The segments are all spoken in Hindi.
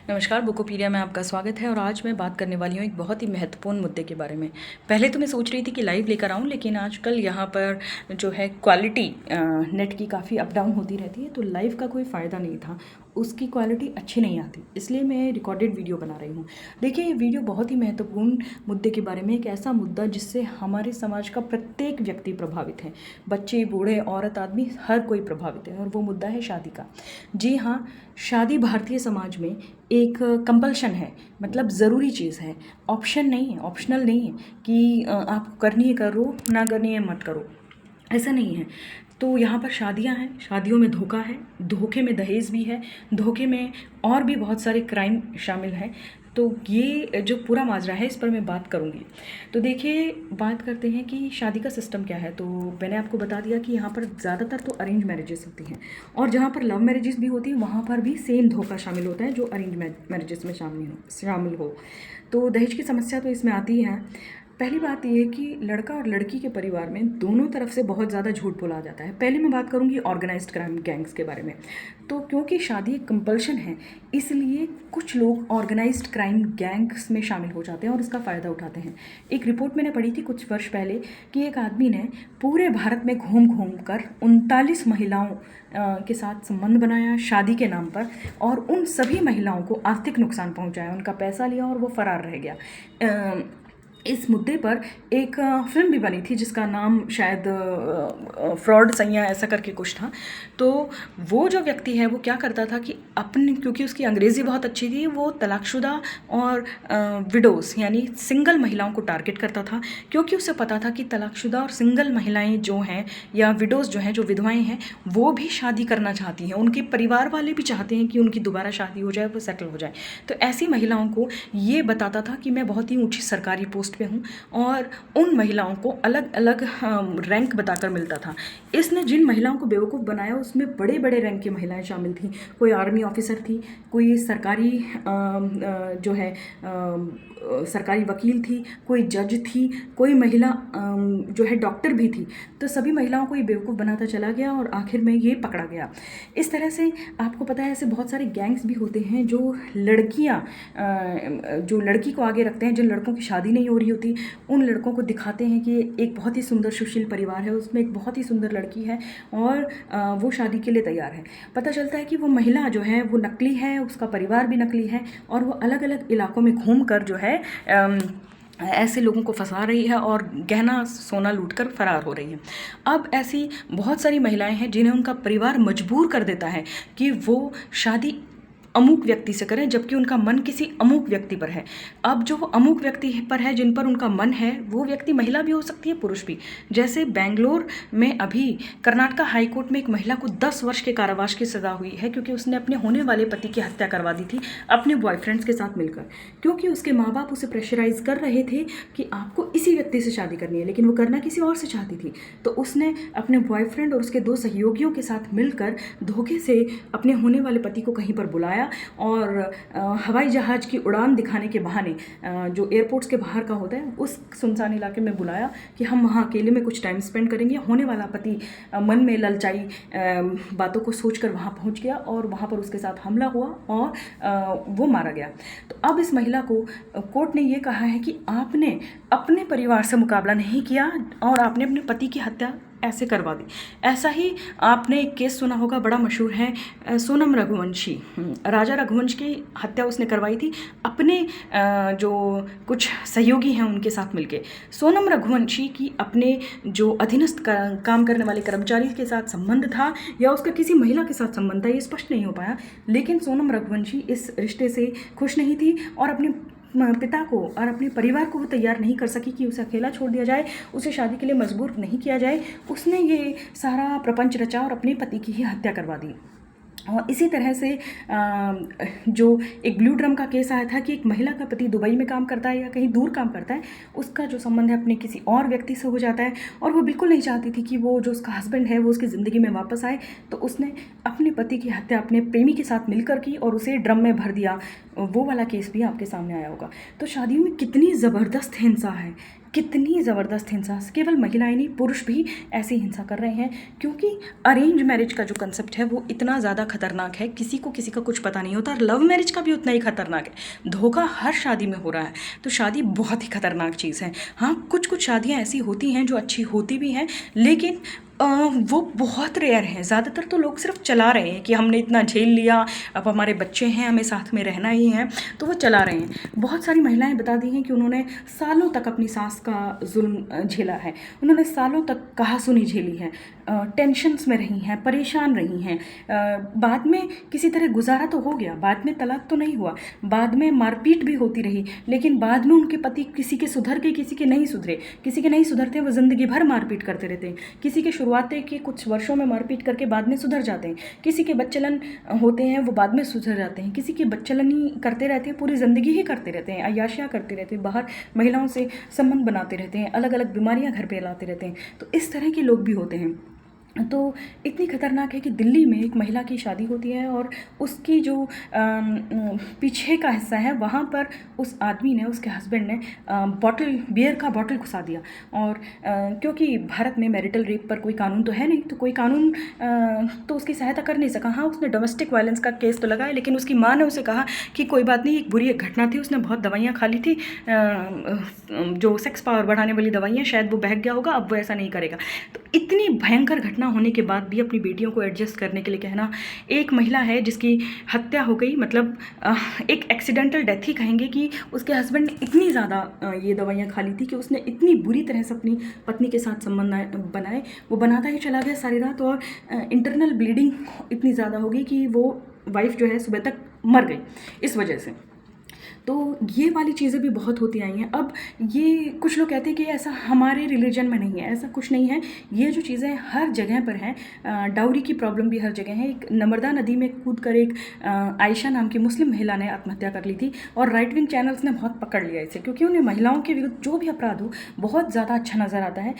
नमस्कार, बुकोपीडिया में आपका स्वागत है और आज मैं बात करने वाली हूँ एक बहुत ही महत्वपूर्ण मुद्दे के बारे में। पहले तो मैं सोच रही थी कि लाइव लेकर आऊँ, लेकिन आजकल यहाँ पर जो है क्वालिटी नेट की काफ़ी अप डाउन होती रहती है, तो लाइव का कोई फ़ायदा नहीं था, उसकी क्वालिटी अच्छी नहीं आती, इसलिए मैं रिकॉर्डेड वीडियो बना रही हूँ। देखिए, ये वीडियो बहुत ही महत्वपूर्ण मुद्दे के बारे में, एक ऐसा मुद्दा जिससे हमारे समाज का प्रत्येक व्यक्ति प्रभावित है। बच्चे, बूढ़े, औरत, आदमी, हर कोई प्रभावित है और वो मुद्दा है शादी का। जी हाँ, शादी भारतीय समाज में एक कंपल्शन है, मतलब ज़रूरी चीज़ है, ऑप्शन नहीं है, ऑप्शनल नहीं है कि आप करनी है करो, ना करनी है मत करो, ऐसा नहीं है। तो यहाँ पर शादियाँ हैं, शादियों में धोखा है, धोखे में दहेज भी है, धोखे में और भी बहुत सारे क्राइम शामिल हैं। तो ये जो पूरा माजरा है, इस पर मैं बात करूँगी। तो देखिए, बात करते हैं कि शादी का सिस्टम क्या है। तो मैंने आपको बता दिया कि यहाँ पर ज़्यादातर तो अरेंज मैरिजेस होती हैं, और जहाँ पर लव मैरिजेस भी होती हैं वहाँ पर भी सेम धोखा शामिल होता है जो अरेंज मैरिजेस में शामिल हो। तो दहेज की समस्या तो इसमें आती है। पहली बात ये है कि लड़का और लड़की के परिवार में दोनों तरफ से बहुत ज़्यादा झूठ बोला जाता है। पहले मैं बात करूँगी ऑर्गेनाइज्ड क्राइम गैंग्स के बारे में। तो क्योंकि शादी एक कंपल्शन है, इसलिए कुछ लोग ऑर्गेनाइज्ड क्राइम गैंग्स में शामिल हो जाते हैं और इसका फ़ायदा उठाते हैं। एक रिपोर्ट मैंने पढ़ी थी कुछ वर्ष पहले कि एक आदमी ने पूरे भारत में घूम घूम कर 39 महिलाओं के साथ संबंध बनाया शादी के नाम पर, और उन सभी महिलाओं को आर्थिक नुकसान पहुंचाया, उनका पैसा लिया और वो फरार रह गया। इस मुद्दे पर एक फिल्म भी बनी थी जिसका नाम शायद फ्रॉड सैया ऐसा करके कुछ था। तो वो जो व्यक्ति है वो क्या करता था कि अपने, क्योंकि उसकी अंग्रेज़ी बहुत अच्छी थी, वो तलाकशुदा और विडोज़ यानी सिंगल महिलाओं को टारगेट करता था, क्योंकि उसे पता था कि तलाकशुदा और सिंगल महिलाएं जो हैं या विडोज़ जो हैं, जो विधवाएं हैं, वो भी शादी करना चाहती हैं, उनके परिवार वाले भी चाहते हैं कि उनकी दोबारा शादी हो जाए, वो सेटल हो जाए। तो ऐसी महिलाओं को ये बताता था कि मैं बहुत ही ऊँची सरकारी पोस्ट पे हूँ, और उन महिलाओं को अलग अलग रैंक बताकर मिलता था। इसने जिन महिलाओं को बेवकूफ़ बनाया उसमें बड़े बड़े रैंक की महिलाएं शामिल थीं। कोई आर्मी ऑफिसर थी, कोई सरकारी जो है सरकारी वकील थी, कोई जज थी, कोई महिला जो है डॉक्टर भी थी। तो सभी महिलाओं को ये बेवकूफ़ बनाता चला गया और आखिर में ये पकड़ा गया। इस तरह से आपको पता है, ऐसे बहुत सारे गैंग्स भी होते हैं जो लड़कियां जो लड़की को आगे रखते हैं, जिन लड़कों की शादी नहीं हो रही होती, उन लड़कों को दिखाते हैं कि एक बहुत ही सुंदर सुशील परिवार है, उसमें एक बहुत ही सुंदर लड़की है और वो शादी के लिए तैयार है। पता चलता है कि वो महिला जो है वो नकली है, उसका परिवार भी नकली है, और वो अलग अलग इलाकों में घूम कर जो है ऐसे लोगों को फंसा रही है और गहना सोना लूटकर फरार हो रही है। अब ऐसी बहुत सारी महिलाएं हैं जिन्हें उनका परिवार मजबूर कर देता है कि वो शादी अमुक व्यक्ति से करें, जबकि उनका मन किसी अमुक व्यक्ति पर है। अब जो अमुक व्यक्ति पर है, जिन पर उनका मन है, वो व्यक्ति महिला भी हो सकती है, पुरुष भी। जैसे बेंगलोर में अभी कर्नाटका हाई कोर्ट में एक महिला को 10 वर्ष के कारावास की सज़ा हुई है, क्योंकि उसने अपने होने वाले पति की हत्या करवा दी थी अपने बॉयफ्रेंड्स के साथ मिलकर, क्योंकि उसके माँ बाप उसे प्रेशराइज कर रहे थे कि आपको इसी व्यक्ति से शादी करनी है, लेकिन वो करना किसी और से चाहती थी। तो उसने अपने बॉयफ्रेंड और उसके 2 सहयोगियों के साथ मिलकर धोखे से अपने होने वाले पति को कहीं पर बुलाया और हवाई जहाज की उड़ान दिखाने के बहाने, जो एयरपोर्ट्स के बाहर का होता है, उस सुनसान इलाके में बुलाया कि हम वहाँ अकेले में कुछ टाइम स्पेंड करेंगे। होने वाला पति मन में ललचाई बातों को सोचकर वहाँ पहुँच गया और वहाँ पर उसके साथ हमला हुआ और वो मारा गया। तो अब इस महिला को कोर्ट ने ये कहा है कि आपने अपने परिवार से मुकाबला नहीं किया और आपने अपने पति की हत्या ऐसे करवा दी। ऐसा ही आपने एक केस सुना होगा, बड़ा मशहूर है, सोनम रघुवंशी। राजा रघुवंश की हत्या उसने करवाई थी अपने जो कुछ सहयोगी हैं उनके साथ मिलके। सोनम रघुवंशी की अपने जो अधीनस्थ काम करने वाले कर्मचारी के साथ संबंध था या उसका किसी महिला के साथ संबंध था, ये स्पष्ट नहीं हो पाया, लेकिन सोनम रघुवंशी इस रिश्ते से खुश नहीं थी और अपने पिता को और अपने परिवार को वो तैयार नहीं कर सकी कि उसे अकेला छोड़ दिया जाए, उसे शादी के लिए मजबूर नहीं किया जाए। उसने ये सारा प्रपंच रचा और अपने पति की ही हत्या करवा दी। और इसी तरह से जो एक ब्लू ड्रम का केस आया था कि एक महिला का पति दुबई में काम करता है या कहीं दूर काम करता है, उसका जो संबंध है अपने किसी और व्यक्ति से हो जाता है और वो बिल्कुल नहीं चाहती थी कि वो जो उसका हस्बैंड है वो उसकी ज़िंदगी में वापस आए, तो उसने अपने पति की हत्या अपने प्रेमी के साथ मिलकर की और उसे ड्रम में भर दिया। वो वाला केस भी आपके सामने आया होगा। तो शादियों में कितनी ज़बरदस्त हिंसा है, कितनी ज़बरदस्त हिंसा, केवल महिलाएं नहीं पुरुष भी ऐसी हिंसा कर रहे हैं, क्योंकि अरेंज मैरिज का जो कंसेप्ट है वो इतना ज़्यादा खतरनाक है, किसी को किसी का कुछ पता नहीं होता। लव मैरिज का भी उतना ही खतरनाक है, धोखा हर शादी में हो रहा है। तो शादी बहुत ही खतरनाक चीज़ है। हाँ, कुछ कुछ शादियाँ ऐसी होती हैं जो अच्छी होती भी हैं, लेकिन वो बहुत रेयर है। ज़्यादातर तो लोग सिर्फ चला रहे हैं कि हमने इतना झेल लिया, अब हमारे बच्चे हैं, हमें साथ में रहना ही है, तो वो चला रहे हैं। बहुत सारी महिलाएं बता दी हैं कि उन्होंने सालों तक अपनी सास का जुल्म झेला है, उन्होंने सालों तक कहा-सुनी झेली है, टेंशन्स में रही हैं, परेशान रही हैं। बाद में किसी तरह गुजारा तो हो गया, बाद में तलाक तो नहीं हुआ, बाद में मारपीट भी होती रही, लेकिन बाद में उनके पति किसी के सुधर गए, किसी के नहीं सुधरे, किसी के नहीं सुधरते वो ज़िंदगी भर मारपीट करते रहते हैं, किसी के शुरुआत के कुछ वर्षों में मारपीट करके बाद में सुधर जाते हैं, किसी के बच्चलन होते हैं वो बाद में सुधर जाते हैं, किसी के बच्चलनी करते रहते हैं, पूरी ज़िंदगी ही करते रहते हैं, अय्याशियाँ करते रहते हैं, बाहर महिलाओं से संबंध बनाते रहते हैं, अलग अलग बीमारियाँ घर पे लाते रहते हैं। तो इस तरह के लोग भी होते हैं। तो इतनी खतरनाक है कि दिल्ली में एक महिला की शादी होती है और उसकी जो पीछे का हिस्सा है वहाँ पर उस आदमी ने, उसके हस्बैंड ने बॉटल, बियर का बॉटल घुसा दिया। और क्योंकि भारत में मैरिटल रेप पर कोई कानून तो है नहीं, तो कोई कानून तो उसकी सहायता कर नहीं सका। हाँ, उसने डोमेस्टिक वायलेंस का केस तो लगाया, लेकिन उसकी माँ ने उसे कहा कि कोई बात नहीं, एक बुरी घटना थी, उसने बहुत दवाइयाँ खा ली थी, जो सेक्स पावर बढ़ाने वाली दवाइयाँ, शायद वो बहक गया होगा, अब वो ऐसा नहीं करेगा। तो इतनी भयंकर घटना होने के बाद भी अपनी बेटियों को एडजस्ट करने के लिए कहना। एक महिला है जिसकी हत्या हो गई, मतलब एक एक्सीडेंटल डेथ ही कहेंगे, कि उसके हस्बैंड ने इतनी ज़्यादा ये दवाइयाँ खा ली थी कि उसने इतनी बुरी तरह से अपनी पत्नी के साथ संबंध बनाए, वो बनाता ही चला गया सारी रात, और इंटरनल ब्लीडिंग इतनी ज़्यादा हो गई कि वो वाइफ जो है सुबह तक मर गई इस वजह से। तो ये वाली चीज़ें भी बहुत होती आई हैं। अब ये कुछ लोग कहते हैं कि ऐसा हमारे रिलीजन में नहीं है, ऐसा कुछ नहीं है। ये जो चीज़ें हर जगह पर हैं, डाउरी की प्रॉब्लम भी हर जगह है। एक नर्मदा नदी में कूद कर एक आयशा नाम की मुस्लिम महिला ने आत्महत्या कर ली थी, और राइट विंग चैनल्स ने बहुत पकड़ लिया इसे, क्योंकि उन्हें महिलाओं के विरुद्ध जो भी अपराध हो बहुत ज़्यादा अच्छा नज़र आता है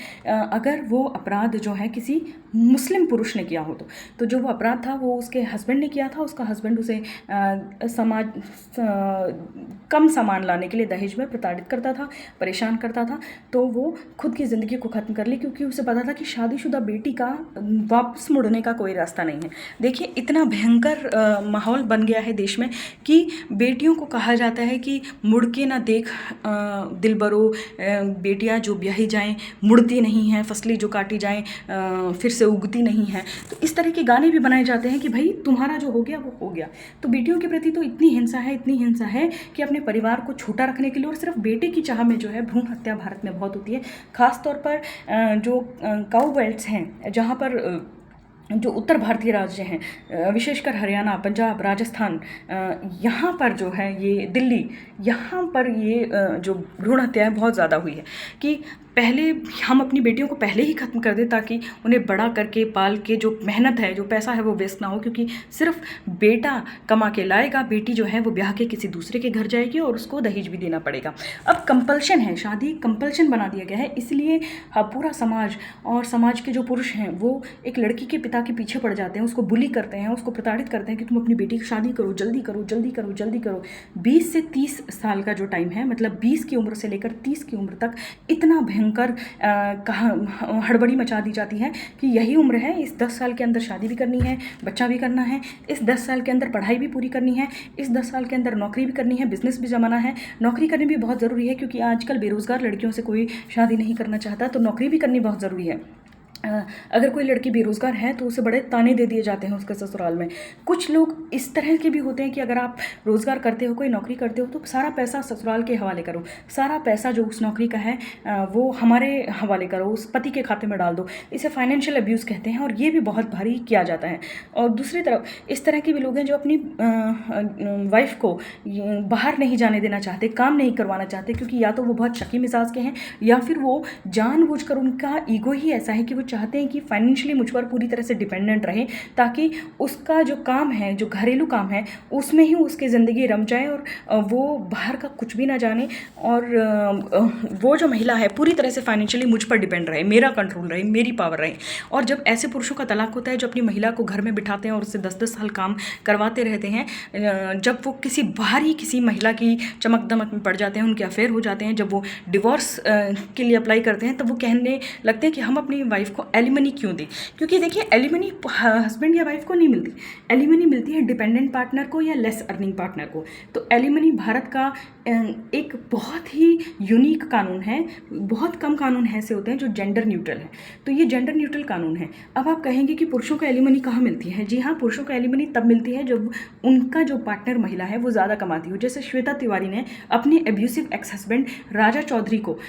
अगर वो अपराध जो है किसी मुस्लिम पुरुष ने किया हो। तो जो वो अपराध था वो उसके हस्बैंड ने किया था, उसका हस्बैंड उसे कम सामान लाने के लिए दहेज में प्रताड़ित करता था, परेशान करता था, तो वो खुद की ज़िंदगी को ख़त्म कर ली, क्योंकि उसे पता था कि शादीशुदा बेटी का वापस मुड़ने का कोई रास्ता नहीं है। देखिए, इतना भयंकर माहौल बन गया है देश में कि बेटियों को कहा जाता है कि मुड़ के ना देख दिलबरो, बेटियां जो ब्याही जाएं मुड़ती नहीं हैं, फसलें जो काटी जाएं फिर से उगती नहीं हैं। तो इस तरह के गाने भी बनाए जाते हैं कि भाई तुम्हारा जो हो गया वो हो गया। तो बेटियों के प्रति तो इतनी हिंसा है, इतनी हिंसा है कि अपने परिवार को छोटा रखने के लिए और सिर्फ बेटे की चाह में जो है भ्रूण हत्या भारत में बहुत होती है। ख़ास तौर पर जो काऊ बेल्ट्स हैं, जहाँ पर जो उत्तर भारतीय राज्य हैं, विशेषकर हरियाणा, पंजाब, राजस्थान, यहाँ पर जो है ये दिल्ली, यहाँ पर ये जो भ्रूण हत्या है बहुत ज़्यादा हुई है। कि पहले हम अपनी बेटियों को पहले ही ख़त्म कर दें ताकि उन्हें बड़ा करके पाल के जो मेहनत है, जो पैसा है वो वेस्ट ना हो, क्योंकि सिर्फ बेटा कमा के लाएगा, बेटी जो है वो ब्याह के किसी दूसरे के घर जाएगी और उसको दहेज भी देना पड़ेगा। अब कंपल्शन है, शादी कंपल्शन बना दिया गया है, इसलिए पूरा समाज और समाज के जो पुरुष हैं वो एक लड़की के पिता के पीछे पड़ जाते हैं, उसको बुली करते हैं, उसको प्रताड़ित करते हैं कि तुम अपनी बेटी की शादी करो, जल्दी करो, जल्दी करो, जल्दी करो। 20 से 30 साल का जो टाइम है, मतलब 20 की उम्र से लेकर 30 की उम्र तक इतना भयंकर हड़बड़ी मचा दी जाती है कि यही उम्र है, इस 10 साल के अंदर शादी भी करनी है, बच्चा भी करना है, इस 10 साल के अंदर पढ़ाई भी पूरी करनी है, इस 10 साल के अंदर नौकरी भी करनी है, बिजनेस भी जमाना है। नौकरी करनी भी बहुत ज़रूरी है, क्योंकि आजकल बेरोज़गार लड़कियों से कोई शादी नहीं करना चाहता, तो नौकरी भी करनी बहुत ज़रूरी है। अगर कोई लड़की बेरोज़गार है तो उसे बड़े ताने दे दिए जाते हैं उसके ससुराल में। कुछ लोग इस तरह के भी होते हैं कि अगर आप रोज़गार करते हो, कोई नौकरी करते हो, तो सारा पैसा ससुराल के हवाले करो, सारा पैसा जो उस नौकरी का है वो हमारे हवाले करो, उस पति के खाते में डाल दो। इसे फाइनेंशियल अब्यूज़ कहते हैं, और ये भी बहुत भारी किया जाता है। और दूसरी तरफ इस तरह के भी लोग हैं जो अपनी वाइफ को बाहर नहीं जाने देना चाहते, काम नहीं करवाना चाहते, क्योंकि या तो वो बहुत शकी मिजाज के हैं, या फिर वो जानबूझकर, उनका ईगो ही ऐसा है कि वो चाहते हैं कि फाइनेंशियली मुझ पर पूरी तरह से डिपेंडेंट रहे, ताकि उसका जो काम है, जो घरेलू काम है, उसमें ही उसकी ज़िंदगी रम जाए और वो बाहर का कुछ भी ना जाने, और वो जो महिला है पूरी तरह से फाइनेंशियली मुझ पर डिपेंड रहे, मेरा कंट्रोल रहे, मेरी पावर रहे। और जब ऐसे पुरुषों का तलाक होता है जो अपनी महिला को घर में बिठाते हैं और उससे 10-10 साल काम करवाते रहते हैं, जब वो किसी बाहरी किसी महिला की चमक दमक में पड़ जाते हैं, उनके अफेयर हो जाते हैं, जब वो डिवोर्स के लिए अप्लाई करते हैं, तब वो कहने लगते हैं कि हम अपनी वाइफ को एलिमनी क्यों दें। क्योंकि देखिए, एलिमनी हस्बैंड या वाइफ को नहीं मिलती, एलिमनी मिलती है डिपेंडेंट पार्टनर को या लेस अर्निंग पार्टनर को। तो एलिमनी भारत का एक बहुत ही यूनिक कानून है। बहुत कम कानून ऐसे होते हैं जो जेंडर न्यूट्रल है, तो ये जेंडर न्यूट्रल कानून है। अब आप कहेंगे कि पुरुषों को एलिमनी कहाँ मिलती है? जी हाँ, पुरुषों को एलिमनी तब मिलती है जब उनका जो पार्टनर महिला है वो ज़्यादा कमाती हो। जैसे श्वेता तिवारी ने अपने एब्यूसिव एक्स हस्बैंड राजा चौधरी को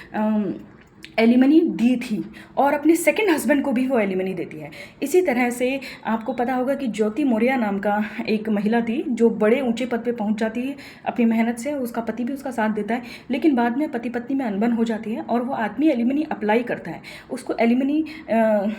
एलिमनी दी थी, और अपने सेकंड हस्बैंड को भी वो एलिमनी देती है। इसी तरह से आपको पता होगा कि ज्योति मौर्य नाम का एक महिला थी जो बड़े ऊंचे पद पे पहुंच जाती है अपनी मेहनत से, उसका पति भी उसका साथ देता है, लेकिन बाद में पति पत्नी में अनबन हो जाती है और वो आदमी एलिमनी अप्लाई करता है। उसको एलिमनी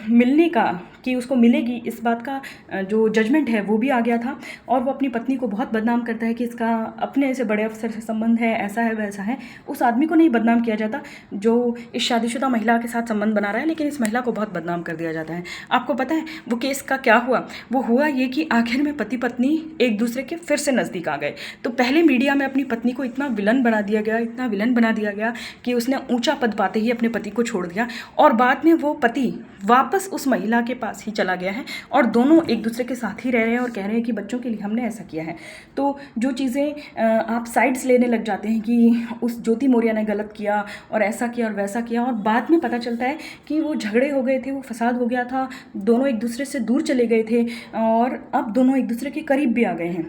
मिलने का, कि उसको मिलेगी, इस बात का जो जजमेंट है वो भी आ गया था, और वो अपनी पत्नी को बहुत बदनाम करता है कि इसका अपने से बड़े अफसर से संबंध है, ऐसा है वैसा है। उस आदमी को नहीं बदनाम किया जाता जो इस शादीशुदा महिला के साथ संबंध बना रहा है, लेकिन इस महिला को बहुत बदनाम कर दिया जाता है। आपको पता है वो केस का क्या हुआ? वो हुआ ये कि आखिर में पति पत्नी एक दूसरे के फिर से नज़दीक आ गए। तो पहले मीडिया में अपनी पत्नी को इतना विलन बना दिया गया, इतना विलन बना दिया गया कि उसने ऊंचा पद पाते ही अपने पति को छोड़ दिया, और बाद में वो पति वापस उस महिला के पास ही चला गया है और दोनों एक दूसरे के साथ ही रह रहे हैं और कह रहे हैं कि बच्चों के लिए हमने ऐसा किया है। तो जो चीज़ें आप साइड्स लेने लग जाते हैं कि उस ज्योति मौर्य ने गलत किया और ऐसा किया और वैसा किया, और बाद में पता चलता है कि वो झगड़े हो गए थे, वो फसाद हो गया था, दोनों एक दूसरे से दूर चले गए थे और अब दोनों एक दूसरे के करीब भी आ गए हैं।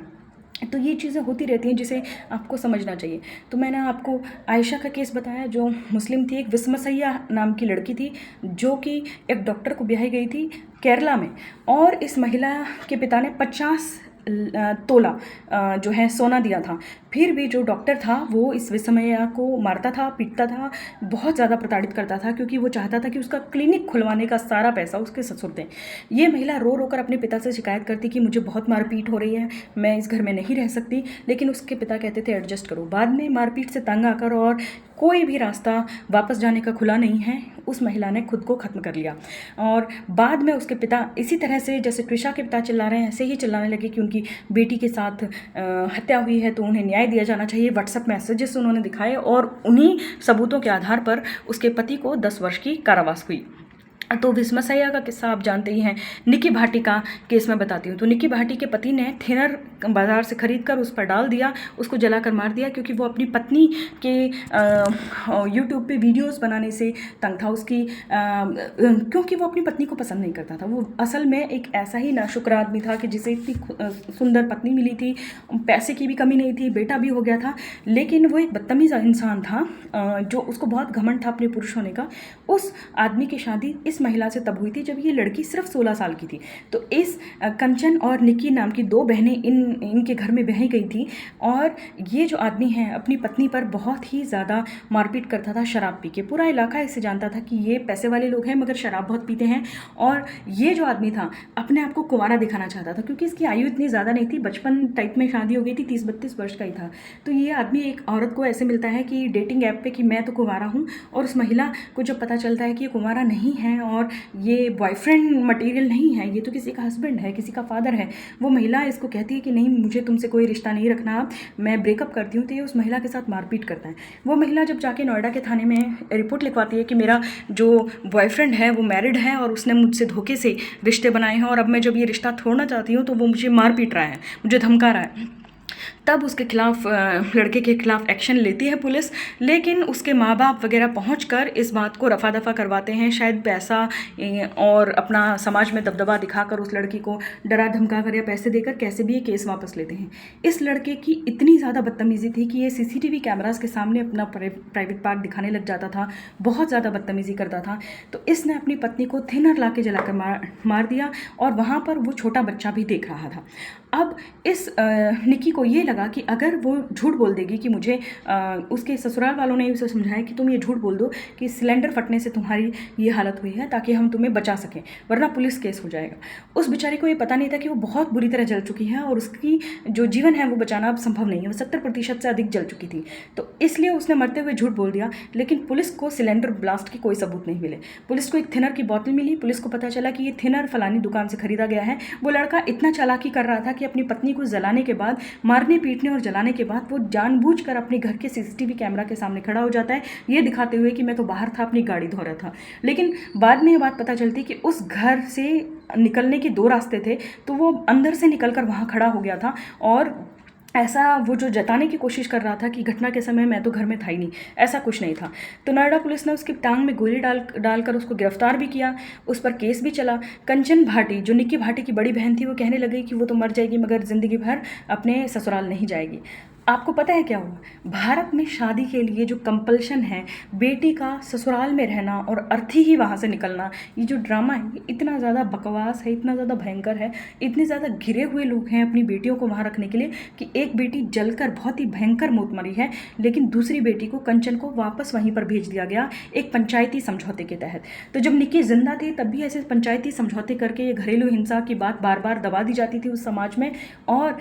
तो ये चीज़ें होती रहती हैं जिसे आपको समझना चाहिए। तो मैंने आपको आयशा का केस बताया जो मुस्लिम थी, एक विस्मसैया नाम की लड़की थी जो कि एक डॉक्टर को ब्याही गई थी केरला में, और इस महिला के पिता ने 50 तोला जो है सोना दिया था। फिर भी जो डॉक्टर था वो इस विस्मया को मारता था, पीटता था, बहुत ज़्यादा प्रताड़ित करता था, क्योंकि वो चाहता था कि उसका क्लिनिक खुलवाने का सारा पैसा उसके ससुर दें। ये महिला रो रो कर अपने पिता से शिकायत करती कि मुझे बहुत मारपीट हो रही है, मैं इस घर में नहीं रह सकती, लेकिन उसके पिता कहते थे एडजस्ट करो। बाद में मारपीट से तंग आकर और कोई भी रास्ता वापस जाने का खुला नहीं है, उस महिला ने खुद को ख़त्म कर लिया। और बाद में उसके पिता इसी तरह से, जैसे ट्रिशा के पिता चिल्ला रहे हैं, ऐसे ही चिल्लाने लगे कि उनकी बेटी के साथ हत्या हुई है तो उन्हें न्याय दिया जाना चाहिए। व्हाट्सएप मैसेजेस उन्होंने दिखाए और उन्हीं सबूतों के आधार पर उसके पति को 10 वर्ष की कारावास हुई। तो विस्मसैया का किस्सा आप जानते ही हैं। निकी भाटी का केस मैं बताती हूँ। तो निकी भाटी के पति ने थिनर बाज़ार से खरीद कर उस पर डाल दिया, उसको जलाकर मार दिया, क्योंकि वो अपनी पत्नी के यूट्यूब पे वीडियोस बनाने से तंग था उसकी, क्योंकि वो अपनी पत्नी को पसंद नहीं करता था। वो असल में एक ऐसा ही नाशुक्र आदमी था कि जिसे इतनी सुंदर पत्नी मिली थी, पैसे की भी कमी नहीं थी, बेटा भी हो गया था, लेकिन वो एक बदतमीज़ इंसान था जो उसको बहुत घमंड था अपने पुरुष होने का। उस आदमी की शादी इस महिला से तब हुई थी जब ये लड़की सिर्फ 16 साल की थी। तो इस कंचन और निकी नाम की 2 बहनें इनके घर में ब्याही गई थी, और ये जो आदमी है अपनी पत्नी पर बहुत ही ज़्यादा मारपीट करता था शराब पी के। पूरा इलाका इसे जानता था कि ये पैसे वाले लोग हैं मगर शराब बहुत पीते हैं, और ये जो आदमी था अपने आप को कुंवारा दिखाना चाहता था, क्योंकि इसकी आयु इतनी ज़्यादा नहीं थी, बचपन टाइप में शादी हो गई थी, 30-32 वर्ष का ही था। तो ये आदमी एक औरत को ऐसे मिलता है कि डेटिंग ऐप पे कि मैं तो कुंवारा हूँ, और उस महिला को जब पता चलता है कि ये कुंवारा नहीं है और ये बॉयफ्रेंड मटेरियल नहीं है, ये तो किसी का हस्बैंड है, किसी का फादर है, वो महिला इसको कहती है कि नहीं, मुझे तुमसे कोई रिश्ता नहीं रखना, मैं ब्रेकअप करती हूँ। तो ये उस महिला के साथ मारपीट करता है। वो महिला जब जाके नोएडा के थाने में रिपोर्ट लिखवाती है कि मेरा जो बॉयफ्रेंड है वो मैरिड है और उसने मुझसे धोखे से रिश्ते बनाए हैं, और अब मैं जब ये रिश्ता छोड़ना चाहती हूँ तो वो मुझे मार पीट रहा है, मुझे धमका रहा है, तब उसके खिलाफ, लड़के के खिलाफ एक्शन लेती है पुलिस। लेकिन उसके माँ बाप वगैरह पहुंचकर इस बात को रफा दफा करवाते हैं, शायद पैसा और अपना समाज में दबदबा दिखाकर उस लड़की को डरा धमका कर या पैसे देकर कैसे भी ये केस वापस लेते हैं। इस लड़के की इतनी ज़्यादा बदतमीज़ी थी कि ये CCTV कैमरास के सामने अपना प्राइवेट पार्ट दिखाने लग जाता था, बहुत ज़्यादा बदतमीज़ी करता था। तो इसने अपनी पत्नी को थिनर ला के जलाकर मार दिया, और वहाँ पर वो छोटा बच्चा भी देख रहा था। अब इस निकी को ये लगा कि अगर वो झूठ बोल देगी कि मुझे उसके ससुराल वालों ने उसे समझाया कि तुम ये झूठ बोल दो कि सिलेंडर फटने से तुम्हारी ये हालत हुई है ताकि हम तुम्हें बचा सकें, वरना पुलिस केस हो जाएगा। उस बेचारी को ये पता नहीं था कि वो बहुत बुरी तरह जल चुकी है और उसकी जो जीवन है वो बचाना अब संभव नहीं है। वो 70% से अधिक जल चुकी थी, तो इसलिए उसने मरते हुए झूठ बोल दिया। लेकिन पुलिस को सिलेंडर ब्लास्ट की कोई सबूत नहीं मिले। पुलिस को एक थिनर की बोतल मिली। पुलिस को पता चला कि ये थिनर फलानी दुकान से खरीदा गया है। वो लड़का इतना चालाकी कर रहा था कि अपनी पत्नी को जलाने के बाद, मारने पीटने और जलाने के बाद वो जानबूझकर अपने घर के सीसीटीवी कैमरा के सामने खड़ा हो जाता है, ये दिखाते हुए कि मैं तो बाहर था, अपनी गाड़ी धो रहा था। लेकिन बाद में ये बात पता चलती कि उस घर से निकलने के 2 रास्ते थे, तो वो अंदर से निकलकर वहाँ खड़ा हो गया था और ऐसा वो जो जताने की कोशिश कर रहा था कि घटना के समय मैं तो घर में था ही नहीं, ऐसा कुछ नहीं था। तो नोएडा पुलिस ने उसकी टांग में गोली डालकर उसको गिरफ्तार भी किया। उस पर केस भी चला। कंचन भाटी, जो निक्की भाटी की बड़ी बहन थी, वो कहने लगी कि वो तो मर जाएगी मगर ज़िंदगी भर अपने ससुराल नहीं जाएगी। आपको पता है क्या हुआ? भारत में शादी के लिए जो कंपल्शन है, बेटी का ससुराल में रहना और अर्थी ही वहाँ से निकलना, ये जो ड्रामा है ये इतना ज़्यादा बकवास है, इतना ज़्यादा भयंकर है, इतने ज़्यादा घिरे हुए लोग हैं अपनी बेटियों को वहाँ रखने के लिए कि एक बेटी जलकर बहुत ही भयंकर मौत मरी है, लेकिन दूसरी बेटी को, कंचन को, वापस वहीं पर भेज दिया गया एक पंचायती समझौते के तहत। तो जब निक्की जिंदा थी तब भी ऐसे पंचायती समझौते करके ये घरेलू हिंसा की बात बार बार दबा दी जाती थी उस समाज में, और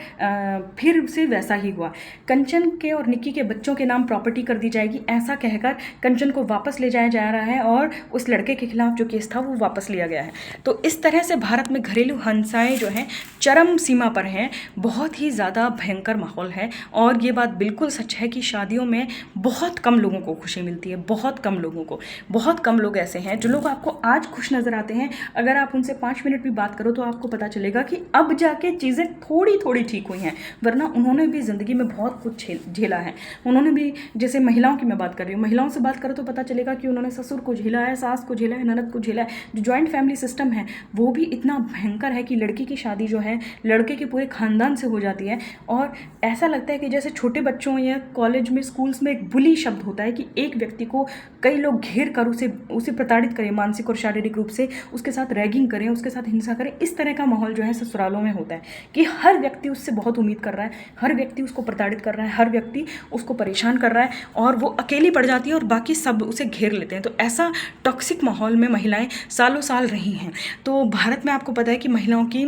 फिर से वैसा ही हुआ। कंचन के और निक्की के बच्चों के नाम प्रॉपर्टी कर दी जाएगी, ऐसा कहकर कंचन को वापस ले जाया जा रहा है और उस लड़के के खिलाफ जो केस था वो वापस लिया गया है। तो इस तरह से भारत में घरेलू हिंसाएं जो हैं चरम सीमा पर हैं, बहुत ही ज़्यादा भयंकर माहौल है। और ये बात बिल्कुल सच है कि शादियों में बहुत कम लोगों को खुशी मिलती है, बहुत कम लोगों को। बहुत कम लोग ऐसे हैं जो लोग आपको आज खुश नज़र आते हैं, अगर आप उनसे 5 मिनट भी बात करो तो आपको पता चलेगा कि अब जाके चीज़ें थोड़ी थोड़ी ठीक हुई हैं, वरना उन्होंने भी ज़िंदगी में बहुत कुछ झेला है। उन्होंने भी, जैसे महिलाओं की मैं बात कर रही हूँ, महिलाओं से बात करो तो पता चलेगा कि उन्होंने ससुर को झेला है, सास को झेला है, ननद को झेला है। जो जॉइंट फैमिली सिस्टम है वो भी इतना भयंकर है कि लड़की की शादी जो है लड़के के पूरे खानदान से हो जाती है, और ऐसा लगता है कि जैसे छोटे बच्चों या कॉलेज में, स्कूल्स में एक बुली शब्द होता है कि एक व्यक्ति को कई लोग घेर कर उसे प्रताड़ित करें मानसिक और शारीरिक रूप से, उसके साथ रैगिंग करें, उसके साथ हिंसा करें। इस तरह का माहौल जो है ससुरालों में होता है कि हर व्यक्ति उससे बहुत उम्मीद कर रहा है, हर व्यक्ति उसको प्रताड़ित कर रहा है, हर व्यक्ति उसको परेशान कर रहा है, और वो अकेली पड़ जाती है और बाकी सब उसे घेर लेते हैं। तो ऐसा टॉक्सिक माहौल में महिलाएं सालों साल रही हैं। तो भारत में आपको पता है कि महिलाओं की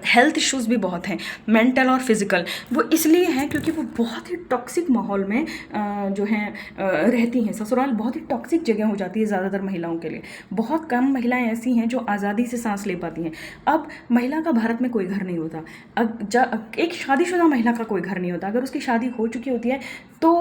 हेल्थ इश्यूज़ भी बहुत हैं, मेंटल और फिज़िकल। वो इसलिए हैं क्योंकि वो बहुत ही टॉक्सिक माहौल में जो हैं रहती हैं। ससुराल बहुत ही टॉक्सिक जगह हो जाती है ज़्यादातर महिलाओं के लिए। बहुत कम महिलाएं ऐसी हैं जो आज़ादी से सांस ले पाती हैं। अब महिला का भारत में कोई घर नहीं होता। अब एक शादीशुदा महिला का कोई घर नहीं होता। अगर उसकी शादी हो चुकी होती है तो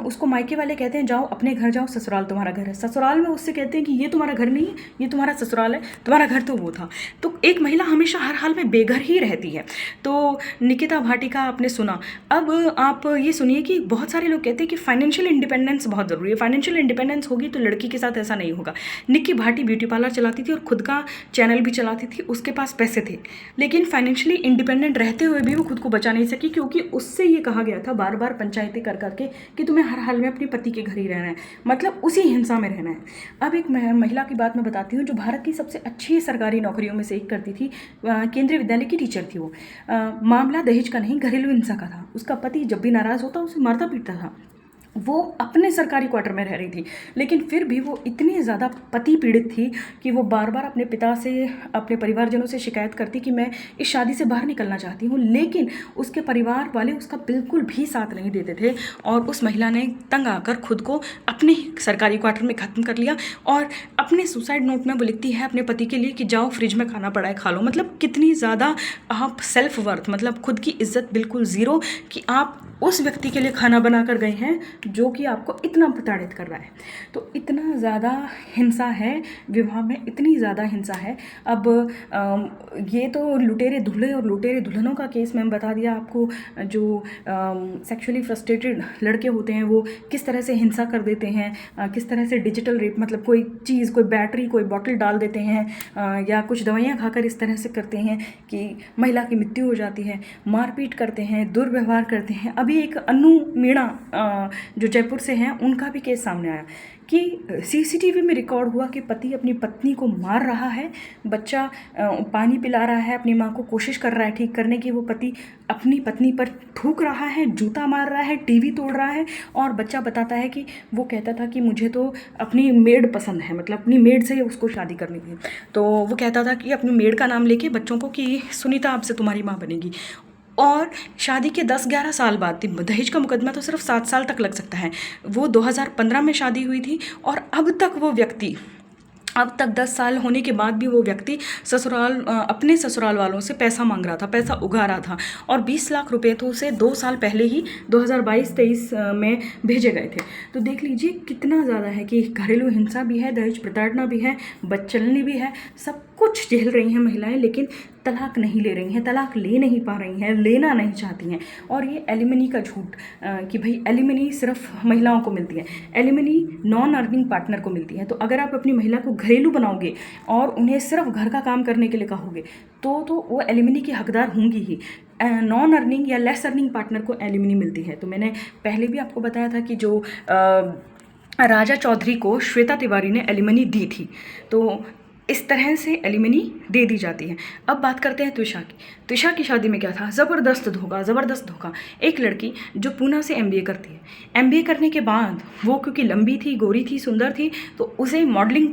उसको मायके वाले कहते हैं जाओ अपने घर जाओ, ससुराल तुम्हारा घर है। ससुराल में उससे कहते हैं कि ये तुम्हारा घर नहीं है, ये तुम्हारा ससुराल है, तुम्हारा घर तो वो था। तो एक महिला हमेशा हर हाल में बेघर ही रहती है। तो निकिता भाटी का आपने सुना। अब आप ये सुनिए कि बहुत सारे लोग कहते हैं कि फाइनेंशियल इंडिपेंडेंस बहुत ज़रूरी है, फाइनेंशियल इंडिपेंडेंस होगी तो लड़की के साथ ऐसा नहीं होगा। निक्की भाटी ब्यूटी पार्लर चलाती थी और खुद का चैनल भी चलाती थी, उसके पास पैसे थे, लेकिन फाइनेंशियली इंडिपेंडेंट रहते हुए भी वो खुद को बचा नहीं सकी, क्योंकि उससे ये कहा गया था बार बार पंचायतें कर करके कि तुम्हें हर हाल में अपने पति के घर ही रहना है, मतलब उसी हिंसा में रहना है। अब एक महिला की बात मैं बताती हूँ जो भारत की सबसे अच्छी सरकारी नौकरियों में से एक करती थी, केंद्रीय विद्यालय की टीचर थी वो। मामला दहेज का नहीं, घरेलू हिंसा का था। उसका पति जब भी नाराज़ होता उसे मारता पीटता था। वो अपने सरकारी क्वार्टर में रह रही थी, लेकिन फिर भी वो इतनी ज़्यादा पति पीड़ित थी कि वो बार बार अपने पिता से, अपने परिवारजनों से शिकायत करती कि मैं इस शादी से बाहर निकलना चाहती हूँ, लेकिन उसके परिवार वाले उसका बिल्कुल भी साथ नहीं देते थे। और उस महिला ने तंग आकर खुद को अपने सरकारी क्वार्टर में ख़त्म कर लिया, और अपने सुसाइड नोट में वो लिखती है अपने पति के लिए कि जाओ फ्रिज में खाना पड़ा है खा लो। मतलब कितनी ज़्यादा आप सेल्फ वर्थ, मतलब खुद की इज्जत बिल्कुल ज़ीरो, कि आप उस व्यक्ति के लिए खाना बना कर गए हैं जो कि आपको इतना प्रताड़ित कर रहा है। तो इतना ज़्यादा हिंसा है विवाह में, इतनी ज़्यादा हिंसा है। अब ये तो लुटेरे दूल्हे और लुटेरे दुल्हनों का केस मैंने बता दिया आपको। जो सेक्सुअली फ्रस्ट्रेटेड लड़के होते हैं वो किस तरह से हिंसा कर देते हैं, किस तरह से डिजिटल रेप, मतलब कोई चीज़, कोई बैटरी, कोई बॉटल डाल देते हैं, या कुछ दवाइयाँ खाकर इस तरह से करते हैं कि महिला की मृत्यु हो जाती है, मारपीट करते हैं, दुर्व्यवहार करते हैं। अब अभी एक अन्नू मीणा जो जयपुर से हैं, उनका भी केस सामने आया कि सीसीटीवी में रिकॉर्ड हुआ कि पति अपनी पत्नी को मार रहा है, बच्चा पानी पिला रहा है, अपनी माँ को कोशिश कर रहा है ठीक करने की, वो पति अपनी पत्नी पर थूक रहा है, जूता मार रहा है, टीवी तोड़ रहा है। और बच्चा बताता है कि वो कहता था कि मुझे तो अपनी मेड पसंद है, मतलब अपनी मेड से उसको शादी करनी थी। तो वो कहता था कि अपनी मेड का नाम लेके बच्चों को कि सुनीता अब से तुम्हारी माँ बनेगी। और शादी के 10-11 साल बाद, दहेज का मुकदमा तो सिर्फ 7 साल तक लग सकता है। वो 2015 में शादी हुई थी और अब तक 10 साल होने के बाद भी वो व्यक्ति अपने ससुराल वालों से पैसा मांग रहा था, पैसा उगा रहा था। और 20 लाख रुपए तो उसे 2 साल पहले ही 2022-23 में भेजे गए थे। तो देख लीजिए कितना ज़्यादा है कि घरेलू हिंसा भी है, दहेज प्रताड़ना भी है, बदचलनी भी है, सब कुछ झेल रही हैं महिलाएं, लेकिन तलाक नहीं ले रही हैं, तलाक ले नहीं पा रही हैं, लेना नहीं चाहती हैं। और ये एलिमनी का झूठ कि भाई एलिमनी सिर्फ महिलाओं को मिलती है, एलिमनी नॉन अर्निंग पार्टनर को मिलती है। तो अगर आप अपनी महिला को घरेलू बनाओगे और उन्हें सिर्फ घर का काम करने के लिए कहोगे तो वो एलिमनी की हकदार होंगी ही। नॉन अर्निंग या लेस अर्निंग पार्टनर को एलिमनी मिलती है। तो मैंने पहले भी आपको बताया था कि जो राजा चौधरी को श्वेता तिवारी ने एलिमनी दी थी, तो इस तरह से एलिमनी दे दी जाती है। अब बात करते हैं त्विषा की। त्विषा की शादी में क्या था, ज़बरदस्त धोखा। एक लड़की जो पूना से एमबीए करती है, एमबीए करने के बाद वो क्योंकि लंबी थी, गोरी थी, सुंदर थी, तो उसे मॉडलिंग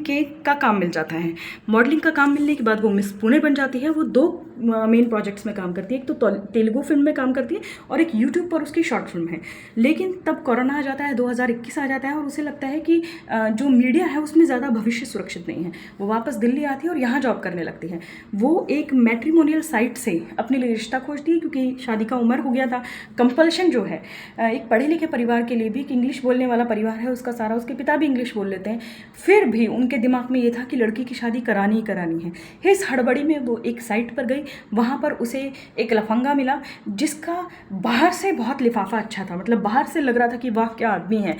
का काम मिल जाता है। मॉडलिंग का काम मिलने के बाद वो मिस पुणे बन जाती है। वो 2 मेन प्रोजेक्ट्स में काम करती है, एक तो तेलुगु फिल्म में काम करती है और एक यूट्यूब पर उसकी शॉर्ट फिल्म है। लेकिन तब कोरोना आ जाता है, 2021 आ जाता है और उसे लगता है कि जो मीडिया है उसमें ज़्यादा भविष्य सुरक्षित नहीं है। वो वापस दिल्ली आती है और यहाँ जॉब करने लगती है। वो एक मैट्रिमोनियल साइट से अपने लिए रिश्ता खोजती है क्योंकि शादी का उम्र हो गया था। कंपल्शन जो है एक पढ़े लिखे परिवार के लिए भी, एक इंग्लिश बोलने वाला परिवार है, उसके पिता भी इंग्लिश बोल लेते हैं, फिर भी उनके दिमाग में ये था कि लड़की की शादी करानी ही करानी है। इस हड़बड़ी में वो एक साइट पर गई, वहाँ पर उसे एक लफंगा मिला जिसका बाहर से बहुत लिफाफा अच्छा था, मतलब बाहर से लग रहा था कि वाह क्या आदमी है,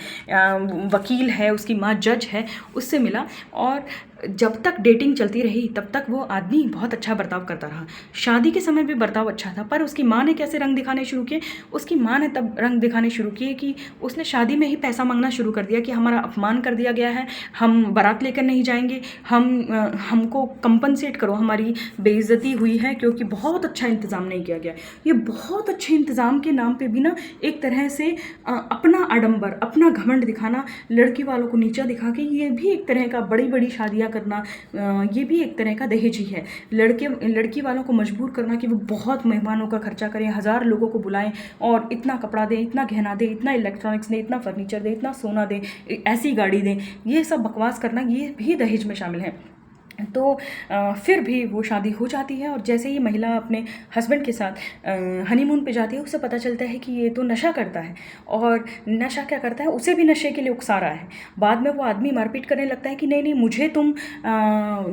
वकील है, उसकी माँ जज है, उससे मिला। और जब तक डेटिंग चलती रही तब तक वो आदमी बहुत अच्छा बर्ताव करता रहा। शादी के समय भी बर्ताव अच्छा था, पर उसकी माँ ने कैसे रंग दिखाने शुरू किए, उसकी माँ ने तब रंग दिखाने शुरू किए कि उसने शादी में ही पैसा मांगना शुरू कर दिया कि हमारा अपमान कर दिया गया है, हम बारात लेकर नहीं जाएंगे, हमको कंपनसेट करो, हमारी बेइज्जती हुई है क्योंकि बहुत अच्छा इंतज़ाम नहीं किया गया। ये बहुत अच्छे इंतज़ाम के नाम पर भी ना एक तरह से अपना आडंबर, अपना घमंड दिखाना, लड़की वालों को नीचा दिखा के, ये भी एक तरह का बड़ी बड़ी शादियाँ करना, ये भी एक तरह का दहेज ही है। लड़की वालों को मजबूर करना कि वो बहुत मेहमानों का खर्चा करें, 1000 लोगों को बुलाएं और इतना कपड़ा दें, इतना गहना दें, इतना इलेक्ट्रॉनिक्स दें, इतना फर्नीचर दें, इतना सोना दें, ऐसी गाड़ी दें, ये सब बकवास करना, ये भी दहेज में शामिल है। तो फिर भी वो शादी हो जाती है और जैसे ही महिला अपने हस्बैंड के साथ हनीमून पे जाती है, उसे पता चलता है कि ये तो नशा करता है। और नशा क्या करता है, उसे भी नशे के लिए उकसा रहा है। बाद में वो आदमी मारपीट करने लगता है कि नहीं मुझे तुम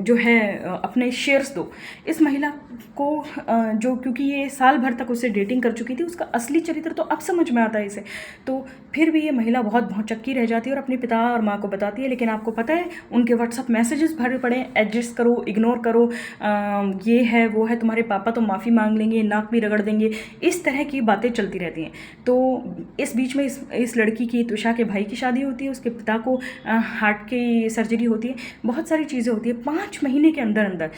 जो है अपने शेयर्स दो। इस महिला को जो, क्योंकि ये साल भर तक उससे डेटिंग कर चुकी थी, उसका असली चरित्र तो अब समझ में आता है इसे। तो फिर भी ये महिला बहुत भौचक्की रह जाती है और अपने पिता और माँ को बताती है। लेकिन आपको पता है उनके व्हाट्सअप मैसेजेस भरे पड़े, एडजस्ट करो, इग्नोर करो, ये है वो है, तुम्हारे पापा तो माफ़ी मांग लेंगे, नाक भी रगड़ देंगे, इस तरह की बातें चलती रहती हैं। तो इस बीच में इस लड़की की, त्विषा के भाई की शादी होती है, उसके पिता को हार्ट की सर्जरी होती है, बहुत सारी चीज़ें होती है। 5 महीने के अंदर अंदर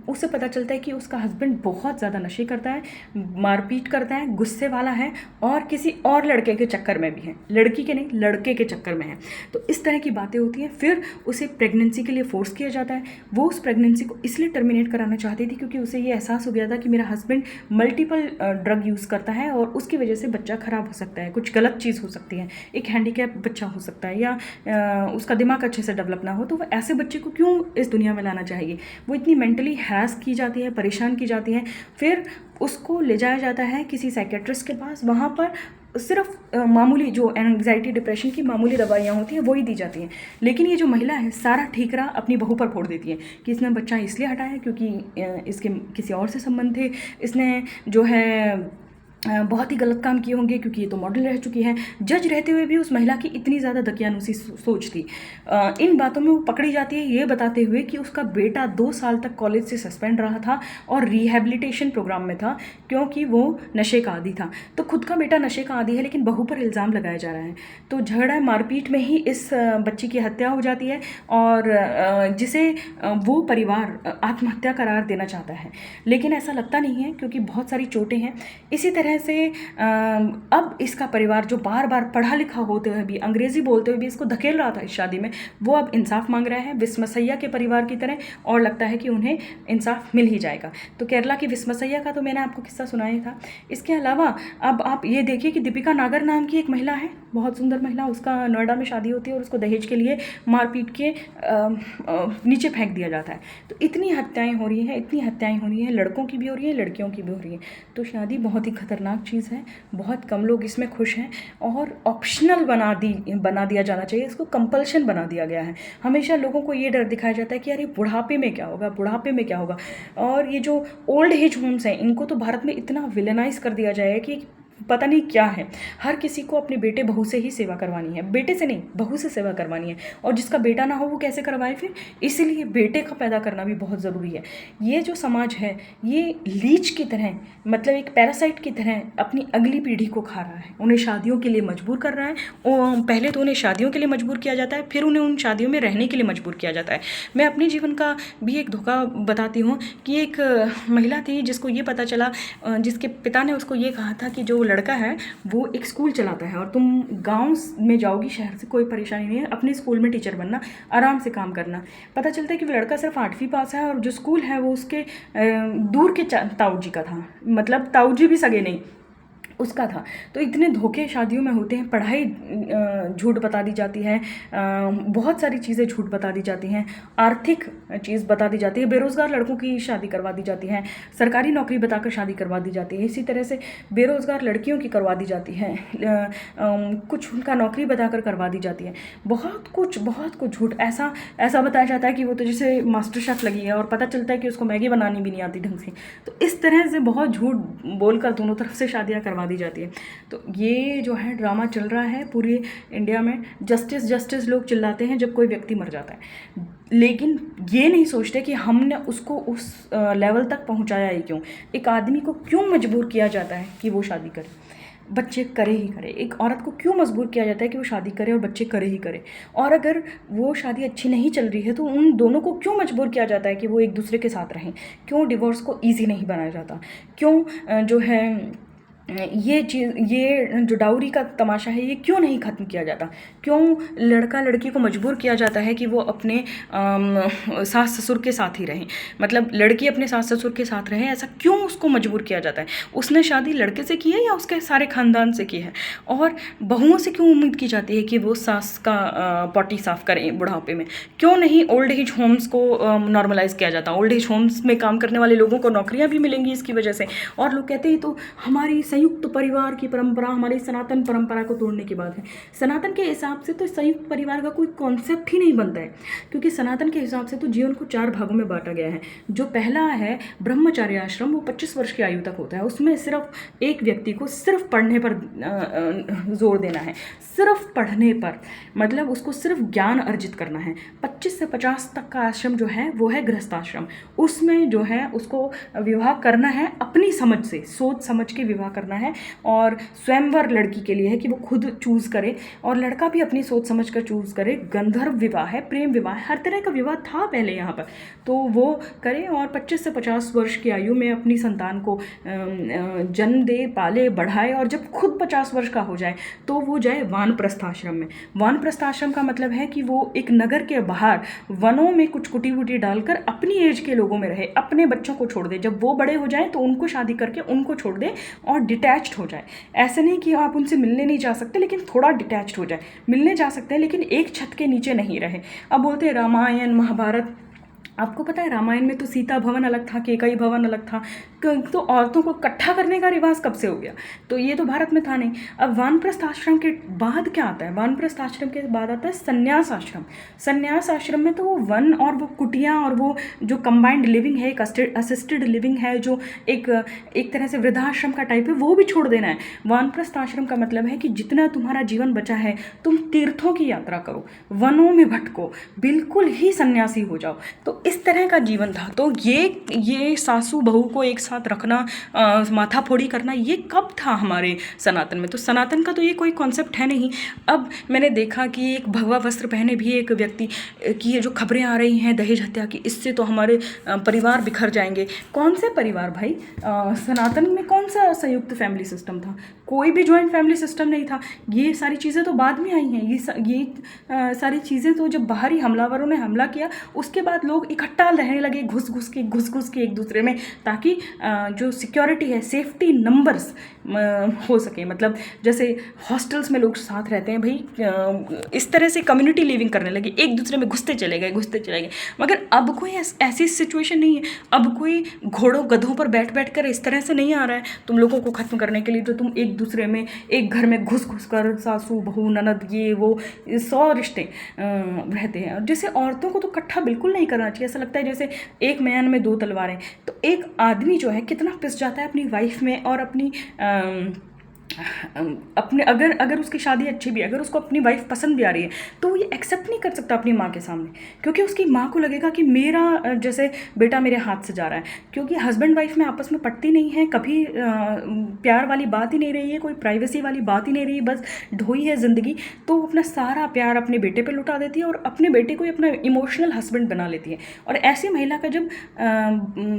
उसे पता चलता है कि उसका हस्बैंड बहुत ज़्यादा नशे करता है, मारपीट करता है, गुस्से वाला है और किसी और लड़के के चक्कर में भी है, लड़की के नहीं लड़के के चक्कर में है। तो इस तरह की बातें होती हैं। फिर उसे प्रेगनेंसी के लिए फोर्स किया जाता है। वो उस प्रेगनेंसी को इसलिए टर्मिनेट कराना चाहती थी क्योंकि उसे ये एहसास हो गया था कि मेरा हस्बैंड मल्टीपल ड्रग यूज़ करता है और उसकी वजह से बच्चा ख़राब हो सकता है, कुछ गलत चीज़ हो सकती है, एक हैंडीकैप बच्चा हो सकता है, या उसका दिमाग अच्छे से डेवलप ना हो। तो वो ऐसे बच्चे को क्यों इस दुनिया में लाना चाहिए। वो इतनी मेंटली हैरास की जाती है, परेशान की जाती है। फिर उसको ले जाया जाता है किसी साइकेट्रिस्ट के पास। वहाँ पर सिर्फ मामूली जो एंग्जाइटी डिप्रेशन की मामूली दवाइयाँ होती हैं वही दी जाती हैं। लेकिन ये जो महिला है सारा ठीकरा अपनी बहू पर फोड़ देती है कि इसने बच्चा इसलिए हटाया क्योंकि इसके किसी और से संबंध थे, इसने जो है बहुत ही गलत काम किए होंगे, क्योंकि ये तो मॉडल रह चुकी है। जज रहते हुए भी उस महिला की इतनी ज़्यादा दकियानूसी सोच थी। इन बातों में वो पकड़ी जाती है ये बताते हुए कि उसका बेटा 2 साल तक कॉलेज से सस्पेंड रहा था और रिहैबिलिटेशन प्रोग्राम में था, क्योंकि वो नशे का आदी था। तो खुद का बेटा नशे का आदी है, लेकिन बहू पर इल्ज़ाम लगाया जा रहा है। तो झगड़ा मारपीट में ही इस बच्ची की हत्या हो जाती है, और जिसे वो परिवार आत्महत्या करार देना चाहता है, लेकिन ऐसा लगता नहीं है, क्योंकि बहुत सारी चोटें हैं। इसी तरह से अब इसका परिवार, जो बार बार पढ़ा लिखा होते हुए भी, अंग्रेज़ी बोलते हुए भी इसको धकेल रहा था इस शादी में, वो अब इंसाफ मांग रहे हैं विस्मसैया के परिवार की तरह, और लगता है कि उन्हें इंसाफ मिल ही जाएगा। तो केरला की विस्मसैया का तो मैंने आपको किस्सा सुनाया था। इसके अलावा अब आप ये देखिए कि दीपिका नागर नाम की एक महिला है, बहुत सुंदर महिला, उसका नोएडा में शादी होती है और उसको दहेज के लिए मारपीट के नीचे फेंक दिया जाता है। तो इतनी हत्याएं हो रही हैं, इतनी हत्याएं हो रही हैं, लड़कों की भी हो रही हैं, लड़कियों की भी हो रही हैं। तो शादी बहुत ही खतरनाक चीज़ है, बहुत कम लोग इसमें खुश हैं, और ऑप्शनल बना दिया जाना चाहिए, इसको कंपल्शन बना दिया गया है। हमेशा लोगों को ये डर दिखाया जाता है कि अरे बुढ़ापे में क्या होगा, बुढ़ापे में क्या होगा। और ये जो ओल्ड एज होम्स हैं, इनको तो भारत में इतना विलेनाइज कर दिया जाए कि पता नहीं क्या है। हर किसी को अपने बेटे बहू से ही सेवा करवानी है, बेटे से नहीं, बहू से सेवा करवानी है। और जिसका बेटा ना हो वो कैसे करवाए फिर? इसलिए बेटे का पैदा करना भी बहुत ज़रूरी है। ये जो समाज है, ये लीच की तरह, मतलब एक पैरासाइट की तरह अपनी अगली पीढ़ी को खा रहा है, उन्हें शादियों के लिए मजबूर कर रहा है। पहले तो उन्हें शादियों के लिए मजबूर किया जाता है, फिर उन्हें उन शादियों में रहने के लिए मजबूर किया जाता है। मैं अपने जीवन का भी एक धोखा बताती हूँ कि एक महिला थी जिसको ये पता चला, जिसके पिता ने उसको ये कहा था कि जो लड़का है वो एक स्कूल चलाता है, और तुम गांव में जाओगी, शहर से कोई परेशानी नहीं है, अपने स्कूल में टीचर बनना, आराम से काम करना। पता चलता है कि वो लड़का सिर्फ 8वीं पास है, और जो स्कूल है वो उसके दूर के ताऊ जी का था, मतलब ताऊ जी भी सगे नहीं, उसका था। तो इतने धोखे शादियों में होते हैं, पढ़ाई झूठ बता दी जाती है, बहुत सारी चीज़ें झूठ बता दी जाती हैं, आर्थिक चीज़ बता दी जाती है, बेरोज़गार लड़कों की शादी करवा दी जाती है, सरकारी नौकरी बताकर शादी करवा दी जाती है, इसी तरह से बेरोज़गार लड़कियों की करवा दी जाती है, कुछ उनका नौकरी बताकर करवा दी जाती है, बहुत कुछ झूठ। ऐसा बताया जाता है कि वो तो जैसे मास्टर शेफ़ लगी है, और पता चलता है कि उसको मैगी बनानी भी नहीं आती ढंग से। तो इस तरह से बहुत झूठ बोलकर दोनों तरफ से शादियाँ करवा दी जाती है। तो ये जो है ड्रामा चल रहा है पूरे इंडिया में। जस्टिस लोग चिल्लाते हैं जब कोई व्यक्ति मर जाता है, लेकिन ये नहीं सोचते कि हमने उसको उस लेवल तक पहुंचाया ही क्यों, एक आदमी को क्यों मजबूर किया जाता है कि वो शादी करे, बच्चे करे ही करे। एक औरत को क्यों मजबूर किया जाता है कि वो शादी करे और बच्चे करे ही करे। और अगर वो शादी अच्छी नहीं चल रही है तो उन दोनों को क्यों मजबूर किया जाता है कि वो एक दूसरे के साथ रहें। क्यों डिवोर्स को ईजी नहीं बनाया जाता, क्यों जो है ये चीज़, ये जो डाउरी का तमाशा है, ये क्यों नहीं ख़त्म किया जाता, क्यों लड़का लड़की को मजबूर किया जाता है कि वो अपने सास ससुर के साथ ही रहें, मतलब लड़की अपने सास ससुर के साथ रहे, ऐसा क्यों उसको मजबूर किया जाता है। उसने शादी लड़के से की है या उसके सारे ख़ानदान से की है। और बहुओं से क्यों उम्मीद की जाती है कि वो सास का पॉटी साफ़ करें बुढ़ापे में। क्यों नहीं ओल्ड एज होम्स को नॉर्मलाइज़ किया जाता, ओल्ड एज होम्स में काम करने वाले लोगों को नौकरियाँ भी मिलेंगी इसकी वजह से। और लोग कहते हैं तो हमारी संयुक्त परिवार की परंपरा, हमारी सनातन परंपरा को तोड़ने की बात है। सनातन के हिसाब से तो संयुक्त परिवार का कोई कॉन्सेप्ट ही नहीं बनता है, क्योंकि सनातन के हिसाब से तो जीवन को 4 भागों में बांटा गया है। जो पहला है ब्रह्मचर्य आश्रम, वो 25 वर्ष की आयु तक होता है। उसमें सिर्फ एक व्यक्ति को सिर्फ पढ़ने पर जोर देना है, सिर्फ पढ़ने पर, मतलब उसको सिर्फ ज्ञान अर्जित करना है। 25 से 50 तक का आश्रम जो है वो है गृहस्थाश्रम। उसमें जो है उसको विवाह करना है अपनी समझ से, सोच समझ के विवाह करना है। और स्वयंवर लड़की के लिए है कि वो खुद चूज़ करे, और लड़का भी अपनी सोच समझ कर चूज़ करे। गंधर्व विवाह है, प्रेम विवाह है, हर तरह का विवाह था पहले यहाँ पर, तो वो करे। और 25 से 50 वर्ष की आयु में अपनी संतान को जन्म दे, पाले, बढ़ाए, और जब खुद 50 वर्ष का हो जाए तो वो जाए वानप्रस्थ आश्रम में। वानप्रस्थ आश्रम का मतलब है कि वो एक नगर के बाहर वनों में कुछ कुटी वुटी डालकर अपनी एज के लोगों में रहे, अपने बच्चों को छोड़ दे। जब वो बड़े हो जाएं तो उनको शादी करके उनको छोड़ दे और डिटैच्ड हो जाए। ऐसे नहीं कि आप उनसे मिलने नहीं जा सकते, लेकिन थोड़ा डिटैच्ड हो जाए। मिलने जा सकते हैं लेकिन एक छत के नीचे नहीं रहे। अब बोलते हैं रामायण महाभारत आपको पता है रामायण में तो सीता भवन अलग था, केकई भवन अलग था, तो औरतों को इकट्ठा करने का रिवाज कब से हो गया? तो ये तो भारत में था नहीं। अब वानप्रस्थ आश्रम के बाद क्या आता है? वानप्रस्थ आश्रम के बाद आता है संन्यास आश्रम। संन्यास आश्रम में तो वो वन और वो कुटिया और वो जो कंबाइंड लिविंग है, एक असिस्टेड लिविंग है, जो एक एक तरह से वृद्धाश्रम का टाइप है, वो भी छोड़ देना है। वानप्रस्थ आश्रम का मतलब है कि जितना तुम्हारा जीवन बचा है तुम तीर्थों की यात्रा करो, वनों में भटको, बिल्कुल ही सन्यासी हो जाओ। तो इस तरह का जीवन था। तो ये सासू बहू को एक साथ रखना, माथा फोड़ी करना, ये कब था हमारे सनातन में? तो सनातन का तो ये कोई कॉन्सेप्ट है नहीं। अब मैंने देखा कि एक भगवा वस्त्र पहने भी एक व्यक्ति की ये जो खबरें आ रही हैं दहेज हत्या की, इससे तो हमारे परिवार बिखर जाएंगे। कौन से परिवार भाई? सनातन में कौन सा संयुक्त फैमिली सिस्टम था? कोई भी जॉइंट फैमिली सिस्टम नहीं था। ये सारी चीज़ें तो बाद में आई हैं। ये सारी चीज़ें तो जब बाहरी हमलावरों ने हमला किया उसके बाद लोग इकट्ठा रहने लगे, घुस घुस के एक दूसरे में, ताकि जो सिक्योरिटी है, सेफ्टी नंबर्स हो सके। मतलब जैसे हॉस्टल्स में लोग साथ रहते हैं भाई, इस तरह से कम्युनिटी लिविंग करने लगे, एक दूसरे में घुसते चले गए। मगर अब कोई ऐसी सिचुएशन नहीं है। अब कोई घोड़ों गधों पर बैठ कर इस तरह से नहीं आ रहा है तुम लोगों को ख़त्म करने के लिए। तो तुम एक दूसरे में, एक घर में घुस कर सासू बहू ननद ये वो 100 रिश्ते रहते हैं। जैसे औरतों को तो इकट्ठा बिल्कुल नहीं करना चाहिए। ऐसा लगता है जैसे एक म्यान में 2 तलवारें। तो एक आदमी जो है कितना पिस जाता है अपनी वाइफ में और अपने अगर उसकी शादी अच्छी भी, अगर उसको अपनी वाइफ पसंद भी आ रही है, तो ये एक्सेप्ट नहीं कर सकता अपनी माँ के सामने, क्योंकि उसकी माँ को लगेगा कि मेरा जैसे बेटा मेरे हाथ से जा रहा है। क्योंकि हस्बैंड वाइफ में आपस में पटती नहीं है, कभी प्यार वाली बात ही नहीं रही है, कोई प्राइवेसी वाली बात ही नहीं रही, बस ढोई है ज़िंदगी। तो वो अपना सारा प्यार अपने बेटे पे लुटा देती है और अपने बेटे को ही अपना इमोशनल हस्बैंड बना लेती है। और ऐसी महिला का जब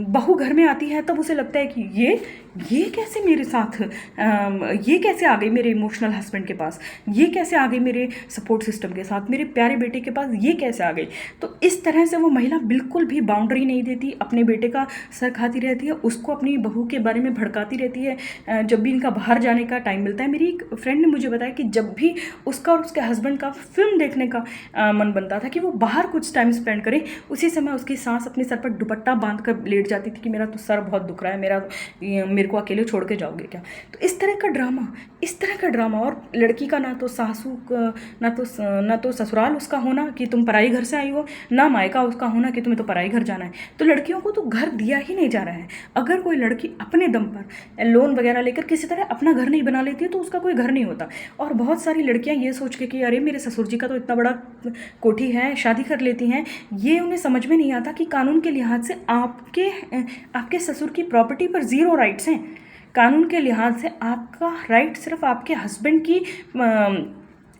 बहू घर में आती है तब उसे लगता है कि ये कैसे मेरे साथ, ये कैसे आ गई मेरे इमोशनल हस्बैंड के पास, ये कैसे आ गई मेरे सपोर्ट सिस्टम के साथ, मेरे प्यारे बेटे के पास ये कैसे आ गई। तो इस तरह से वो महिला बिल्कुल भी बाउंड्री नहीं देती, अपने बेटे का सर खाती रहती है, उसको अपनी बहू के बारे में भड़काती रहती है। जब भी इनका बाहर जाने का टाइम मिलता है, मेरी एक फ्रेंड ने मुझे बताया कि जब भी उसका और उसके हस्बैंड का फिल्म देखने का मन बनता था कि वो बाहर कुछ टाइम स्पेंड करें, उसी समय उसकी सास अपने सर पर दुपट्टा बांध कर लेट जाती थी कि मेरा तो सर बहुत दुख रहा है, मेरे को अकेले छोड़ के जाओगे क्या। तो इस तरह का ड्रामा और लड़की का ना तो सासू ना तो ससुराल उसका होना कि तुम पराई घर से आई हो, ना मायका उसका होना कि तुम्हें तो पराई घर जाना है। तो लड़कियों को तो घर दिया ही नहीं जा रहा है। अगर कोई लड़की अपने दम पर लोन वगैरह लेकर किसी तरह अपना घर नहीं बना लेती है तो उसका कोई घर नहीं होता। और बहुत सारी लड़कियां ये सोच के कि अरे मेरे ससुर जी का तो इतना बड़ा कोठी है, शादी कर लेती हैं। ये उन्हें समझ में नहीं आता कि कानून के लिहाज से आपके ससुर की प्रॉपर्टी पर 0 राइट्स हैं। कानून के लिहाज से आपका राइट सिर्फ आपके हस्बैंड की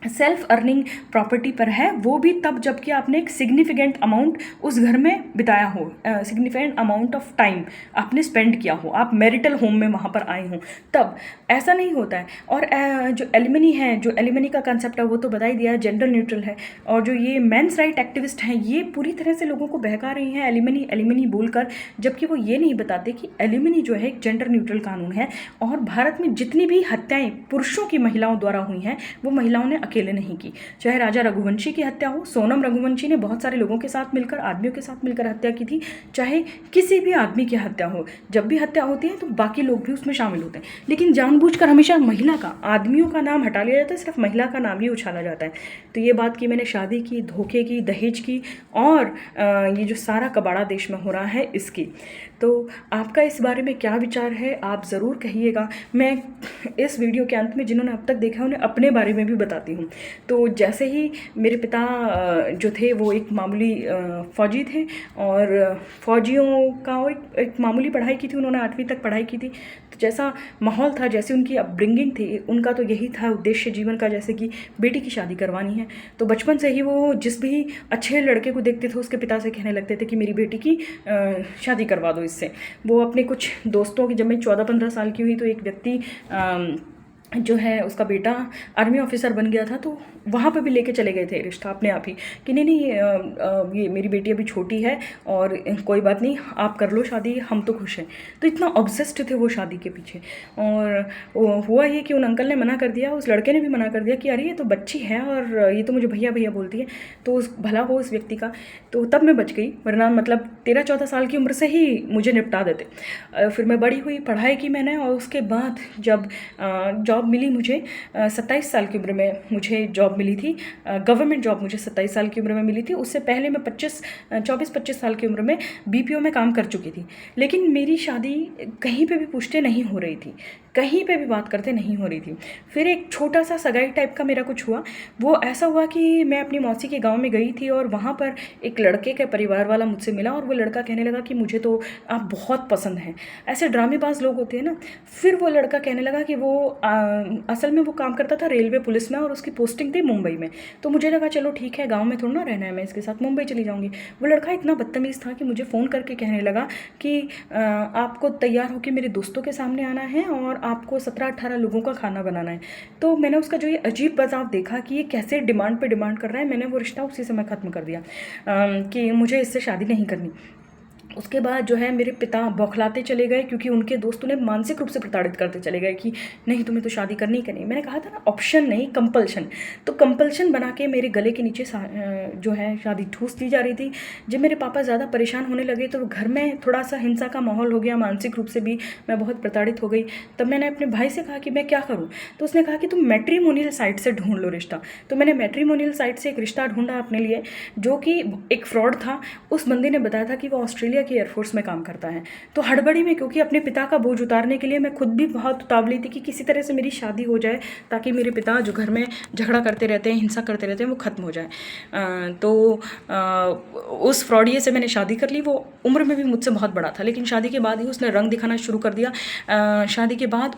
सेल्फ अर्निंग प्रॉपर्टी पर है, वो भी तब जबकि आपने एक सिग्निफिकेंट अमाउंट उस घर में बिताया हो, सिग्निफिकेंट अमाउंट ऑफ टाइम आपने स्पेंड किया हो, आप मैरिटल होम में वहाँ पर आए हों, तब। ऐसा नहीं होता है। और जो एलिमनी है, जो एलिमनी का कंसेप्ट है वो तो बता ही दिया है, जेंडर न्यूट्रल है। और जो ये मेंस राइट एक्टिविस्ट हैं ये पूरी तरह से लोगों को बहका रही हैं एलिमनी बोलकर, जबकि वो ये नहीं बताते कि एलिमनी जो है एक जेंडर न्यूट्रल कानून है। और भारत में जितनी भी हत्याएं पुरुषों की महिलाओं द्वारा हुई हैं वो महिलाओं ने अकेले नहीं की। चाहे राजा रघुवंशी की हत्या हो, सोनम रघुवंशी ने बहुत सारे लोगों के साथ मिलकर, आदमियों के साथ मिलकर हत्या की थी। चाहे किसी भी आदमी की हत्या हो, जब भी हत्या होती है तो बाकी लोग भी उसमें शामिल होते हैं, लेकिन जानबूझकर हमेशा महिला का, आदमियों का नाम हटा लिया जाता है, सिर्फ महिला का नाम ही उछाला जाता है। तो ये बात की मैंने शादी की, धोखे की, दहेज की और ये जो सारा कबाड़ा देश में हो रहा है इसकी। तो आपका इस बारे में क्या विचार है आप ज़रूर कहिएगा। मैं इस वीडियो के अंत में जिन्होंने अब तक देखा उन्हें अपने बारे में भी बताती हूँ। तो जैसे ही मेरे पिता जो थे वो एक मामूली फ़ौजी थे और फ़ौजियों का एक मामूली पढ़ाई की थी, उन्होंने 8वीं तक पढ़ाई की थी। तो जैसा माहौल था, जैसे उनकी अपब्रिंगिंग थी, उनका तो यही था उद्देश्य जीवन का, जैसे कि बेटी की शादी करवानी है। तो बचपन से ही वो जिस भी अच्छे लड़के को देखते थे उसके पिता से कहने लगते थे कि मेरी बेटी की शादी करवा दो इससे। वो अपने कुछ दोस्तों की, जब मैं 14-15 साल की हुई तो एक व्यक्ति जो है उसका बेटा आर्मी ऑफिसर बन गया था, तो वहाँ पे भी लेके चले गए थे रिश्ता अपने आप ही कि नहीं नहीं, ये मेरी बेटी अभी छोटी है और कोई बात नहीं, आप कर लो शादी, हम तो खुश हैं। तो इतना ऑब्सेस्ड थे वो शादी के पीछे। और हुआ ये कि उन अंकल ने मना कर दिया, उस लड़के ने भी मना कर दिया कि अरे ये तो बच्ची है और ये तो मुझे भैया भैया बोलती है, तो उस भला हो उस व्यक्ति का। तो तब मैं बच गई, वरना मतलब 13-14 साल की उम्र से ही मुझे निपटा देते। फिर मैं बड़ी हुई, पढ़ाई की मैंने, और उसके बाद जब जॉब मिली मुझे 27 साल की उम्र में मुझे जॉब मिली थी, गवर्नमेंट जॉब मुझे 27 साल की उम्र में मिली थी। उससे पहले मैं 24-25 साल की उम्र में बीपीओ में काम कर चुकी थी। लेकिन मेरी शादी कहीं पे भी पुष्टि नहीं हो रही थी, कहीं पे भी बात करते नहीं हो रही थी। फिर एक छोटा सा सगाई टाइप का मेरा कुछ हुआ। वो ऐसा हुआ कि मैं अपनी मौसी के गांव में गई थी और वहाँ पर एक लड़के के परिवार वाला मुझसे मिला और वो लड़का कहने लगा कि मुझे तो आप बहुत पसंद हैं। ऐसे ड्रामेबाज लोग होते हैं ना। फिर वो लड़का कहने लगा कि वो असल में वो काम करता था रेलवे पुलिस में और उसकी पोस्टिंग थी मुंबई में। तो मुझे लगा चलो ठीक है, गाँव में थोड़ा ना रहना है, मैं इसके साथ मुंबई चली जाऊँगी। वो लड़का इतना बदतमीज़ था कि मुझे फ़ोन करके कहने लगा कि आपको तैयार होकर मेरे दोस्तों के सामने आना है और आपको 17-18 लोगों का खाना बनाना है। तो मैंने उसका जो ये अजीब बर्ताव देखा कि ये कैसे डिमांड पे डिमांड कर रहा है, मैंने वो रिश्ता उसी समय ख़त्म कर दिया कि मुझे इससे शादी नहीं करनी। उसके बाद जो है मेरे पिता बौखलाते चले गए, क्योंकि उनके दोस्तों ने मानसिक रूप से प्रताड़ित करते चले गए कि नहीं तुम्हें तो शादी करनी ही करनी। मैंने कहा था ना, ऑप्शन नहीं कंपल्शन। तो कंपल्शन बना के मेरे गले के नीचे जो है शादी ठूस दी जा रही थी। जब मेरे पापा ज़्यादा परेशान होने लगे तो घर में थोड़ा सा हिंसा का माहौल हो गया, मानसिक रूप से भी मैं बहुत प्रताड़ित हो गई। तब मैंने अपने भाई से कहा कि मैं क्या करूँ। तो उसने कहा कि तुम मैट्रीमोनियल साइट से ढूंढ लो रिश्ता। तो मैंने मैट्रीमोनियल साइट से एक रिश्ता ढूंढा अपने लिए, जो कि एक फ्रॉड था। उस बंदे ने बताया था कि वो ऑस्ट्रेलिया की एयरफोर्स में काम करता है। तो हड़बड़ी में, क्योंकि अपने पिता का बोझ उतारने के लिए मैं खुद भी बहुत उतावली थी कि किसी तरह से मेरी शादी हो जाए, ताकि मेरे पिता जो घर में झगड़ा करते रहते हैं, हिंसा करते रहते हैं, वो ख़त्म हो जाए। उस फ्रॉडिये से मैंने शादी कर ली। वो उम्र में भी मुझसे बहुत बड़ा था, लेकिन शादी के बाद ही उसने रंग दिखाना शुरू कर दिया। शादी के बाद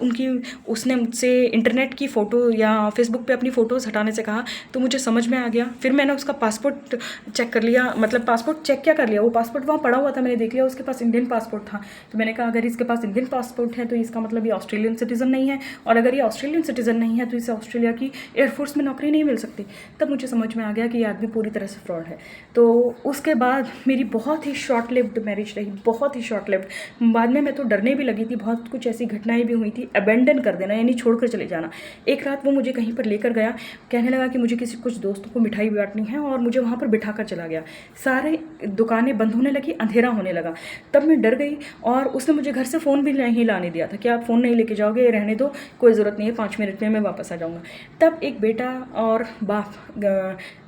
उसने मुझसे इंटरनेट की फ़ोटो या फेसबुक पे अपनी फ़ोटोज़ हटाने से कहा, तो मुझे समझ में आ गया। फिर मैंने उसका पासपोर्ट चेक कर लिया, मतलब पासपोर्ट चेक क्या कर लिया, वो पासपोर्ट वहाँ पड़ा हुआ था, मैंने देख लिया उसके पास इंडियन पासपोर्ट था। तो मैंने कहा अगर इसके पास इंडियन पासपोर्ट है तो इसका मतलब ये ऑस्ट्रेलियन सिटीज़न नहीं है, और अगर ये ऑस्ट्रेलियन सिटीज़न नहीं है तो इसे ऑस्ट्रेलिया की एयरफोर्स में नौकरी नहीं मिल सकती। तब मुझे समझ में आ गया कि ये आदमी पूरी तरह से फ्रॉड है। तो उसके बाद मेरी बहुत ही शॉर्ट लिव्ड मैरिज रही, बहुत ही शॉर्ट लिव्ड। बाद में मैं तो डरने भी लगी थी, बहुत कुछ ऐसी घटनाएं भी हुई थी। अबेंडन कर देना यानी छोड़कर चले जाना। एक रात वो मुझे कहीं पर लेकर गया, कहने लगा कि मुझे कुछ दोस्तों को मिठाई बांटनी है, और मुझे वहाँ पर बिठा कर चला गया। सारे दुकानें बंद होने लगी, अंधेरा होने लगा। तब मैं डर गई, और उसने मुझे घर से फ़ोन भी नहीं लाने दिया था कि आप फ़ोन नहीं लेके जाओगे, रहने दो, कोई ज़रूरत नहीं है, 5 मिनट में मैं वापस आ जाऊँगा। तब एक बेटा और बाप,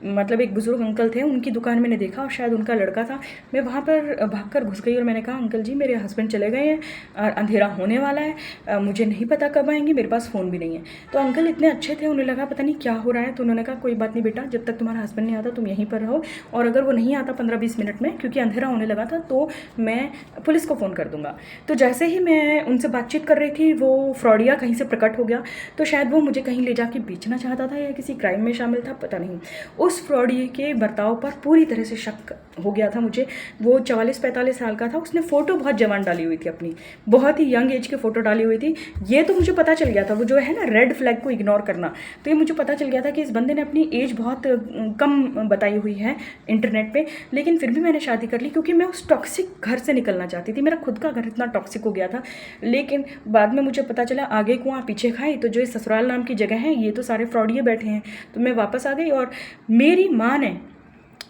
मतलब एक बुज़ुर्ग अंकल थे, उनकी दुकान मैंने देखा और शायद उनका लड़का था। मैं वहाँ पर भागकर घुस गई और मैंने कहा अंकल जी मेरे हस्बैंड चले गए हैं और अंधेरा होने वाला है, मुझे नहीं पता कब आएंगे, मेरे पास फ़ोन भी नहीं है। तो अंकल इतने अच्छे थे, उन्हें लगा पता नहीं क्या हो रहा है, तो उन्होंने कहा कोई बात नहीं बेटा, जब तक तुम्हारा हस्बैंड नहीं आता तुम यहीं पर रहो, और अगर वो नहीं आता 15-20 मिनट में, क्योंकि अंधेरा होने लगा था, तो मैं पुलिस को फ़ोन कर दूंगा। तो जैसे ही मैं उनसे बातचीत कर रही थी, वो फ्रॉडिया कहीं से प्रकट हो गया। तो शायद वो मुझे कहीं ले जाके बेचना चाहता था या किसी क्राइम में शामिल था, पता नहीं। उस फ्रॉडिये के बर्ताव पर पूरी तरह से शक हो गया था मुझे। वो 44-45 साल का था, उसने फ़ोटो बहुत जवान डाली हुई थी, अपनी बहुत ही यंग एज की फ़ोटो डाली हुई थी। ये तो मुझे पता चल गया था, वो जो है ना रेड फ्लैग को इग्नोर करना, तो ये मुझे पता चल गया था कि इस बंदे ने अपनी एज बहुत कम बताई हुई है इंटरनेट पे। लेकिन फिर भी मैंने शादी कर ली, क्योंकि मैं उस टॉक्सिक घर से निकलना चाहती थी। मेरा खुद का घर इतना टॉक्सिक हो गया था। लेकिन बाद में मुझे पता चला आगे कुआं पीछे खाई, तो जो ये ससुराल नाम की जगह है, ये तो सारे फ्रॉडिये बैठे हैं। तो मैं वापस आ गई, और मेरी माँ ने,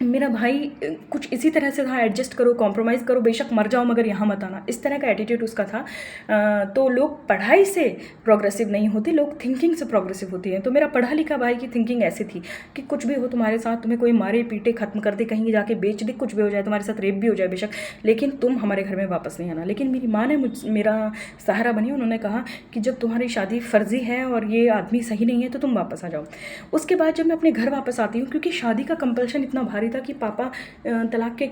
मेरा भाई कुछ इसी तरह से था, एडजस्ट करो, कॉम्प्रोमाइज़ करो, बेशक मर जाओ मगर यहाँ मत आना, इस तरह का एटीट्यूड उसका था। तो लोग पढ़ाई से प्रोग्रेसिव नहीं होते, लोग थिंकिंग से प्रोग्रेसिव होती हैं। तो मेरा पढ़ा लिखा भाई की थिंकिंग ऐसी थी कि कुछ भी हो तुम्हारे साथ, तुम्हें कोई मारे पीटे, ख़त्म कर दे, कहीं जाके बेच दे, कुछ भी हो जाए, तुम्हारे साथ रेप भी हो जाए बेशक, लेकिन तुम हमारे घर में वापस नहीं आना। लेकिन मेरी माँ ने मेरा सहारा बनी, उन्होंने कहा कि जब तुम्हारी शादी फर्जी है और ये आदमी सही नहीं है तो तुम वापस आ जाओ। उसके बाद जब मैं अपने घर वापस आती हूँ, क्योंकि शादी का कंपल्शन इतना भारी था कि पापा तलाक के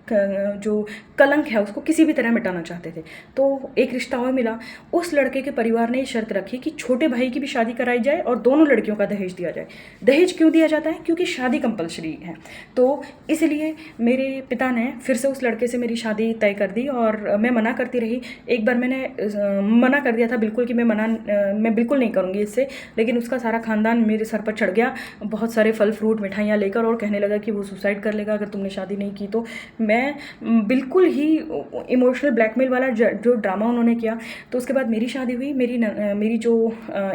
जो कलंक है उसको किसी भी तरह मिटाना चाहते थे। तो एक रिश्ता और मिला। उस लड़के के परिवार ने ये शर्त रखी कि छोटे भाई की भी शादी कराई जाए और दोनों लड़कियों का दहेज दिया जाए। दहेज क्यों दिया जाता है? क्योंकि शादी कंपलसरी है। तो इसलिए मेरे पिता ने फिर से उस लड़के से मेरी शादी तय कर दी और मैं मना करती रही। एक बार मैंने मना कर दिया था बिल्कुल कि मैं बिल्कुल नहीं करूँगी इससे, लेकिन उसका सारा खानदान मेरे सर पर चढ़ गया, बहुत सारे फल फ्रूट मिठाइयाँ लेकर, और कहने लगा कि वो सुसाइड कर लेगा अगर तुमने शादी नहीं की तो। मैं बिल्कुल ही इमोशनल ब्लैकमेल वाला जो ड्रामा उन्होंने किया। तो उसके बाद मेरी शादी हुई। मेरी जो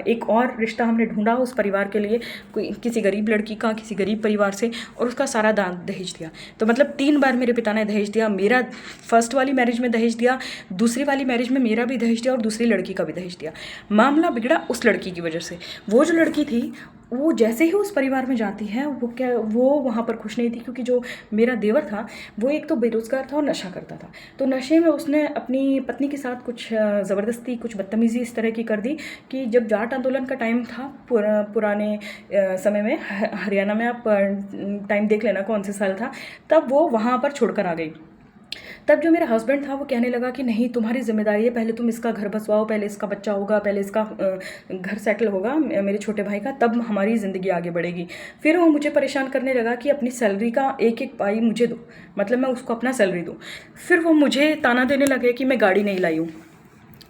एक और रिश्ता हमने ढूंढा उस परिवार के लिए, कोई किसी गरीब लड़की का, किसी गरीब परिवार से, और उसका सारा दान दहेज दिया। तो मतलब 3 बार मेरे पिता ने दहेज दिया। मेरा फर्स्ट वाली मैरिज में दहेज दिया, दूसरी वाली मैरिज में मेरा भी दहेज दिया और दूसरी लड़की का भी दहेज दिया। मामला बिगड़ा उस लड़की की वजह से। वो जो लड़की थी वो जैसे ही उस परिवार में जाती है, वो वहाँ पर खुश नहीं थी, क्योंकि जो मेरा देवर था वो एक तो बेरोज़गार था और नशा करता था। तो नशे में उसने अपनी पत्नी के साथ कुछ ज़बरदस्ती, कुछ बदतमीज़ी इस तरह की कर दी कि जब जाट आंदोलन का टाइम था पुराने समय में, हरियाणा में आप टाइम देख लेना कौन से साल था, तब वो वहाँ पर छोड़कर आ गई। तब जो मेरा हस्बैंड था वो कहने लगा कि नहीं, तुम्हारी जिम्मेदारी है, पहले तुम इसका घर बसवाओ, पहले इसका बच्चा होगा, पहले इसका घर सेटल होगा मेरे छोटे भाई का, तब हमारी ज़िंदगी आगे बढ़ेगी। फिर वो मुझे परेशान करने लगा कि अपनी सैलरी का एक एक पाई मुझे दो, मतलब मैं उसको अपना सैलरी दूँ। फिर वो मुझे ताना देने लगे कि मैं गाड़ी नहीं लाई हूँ,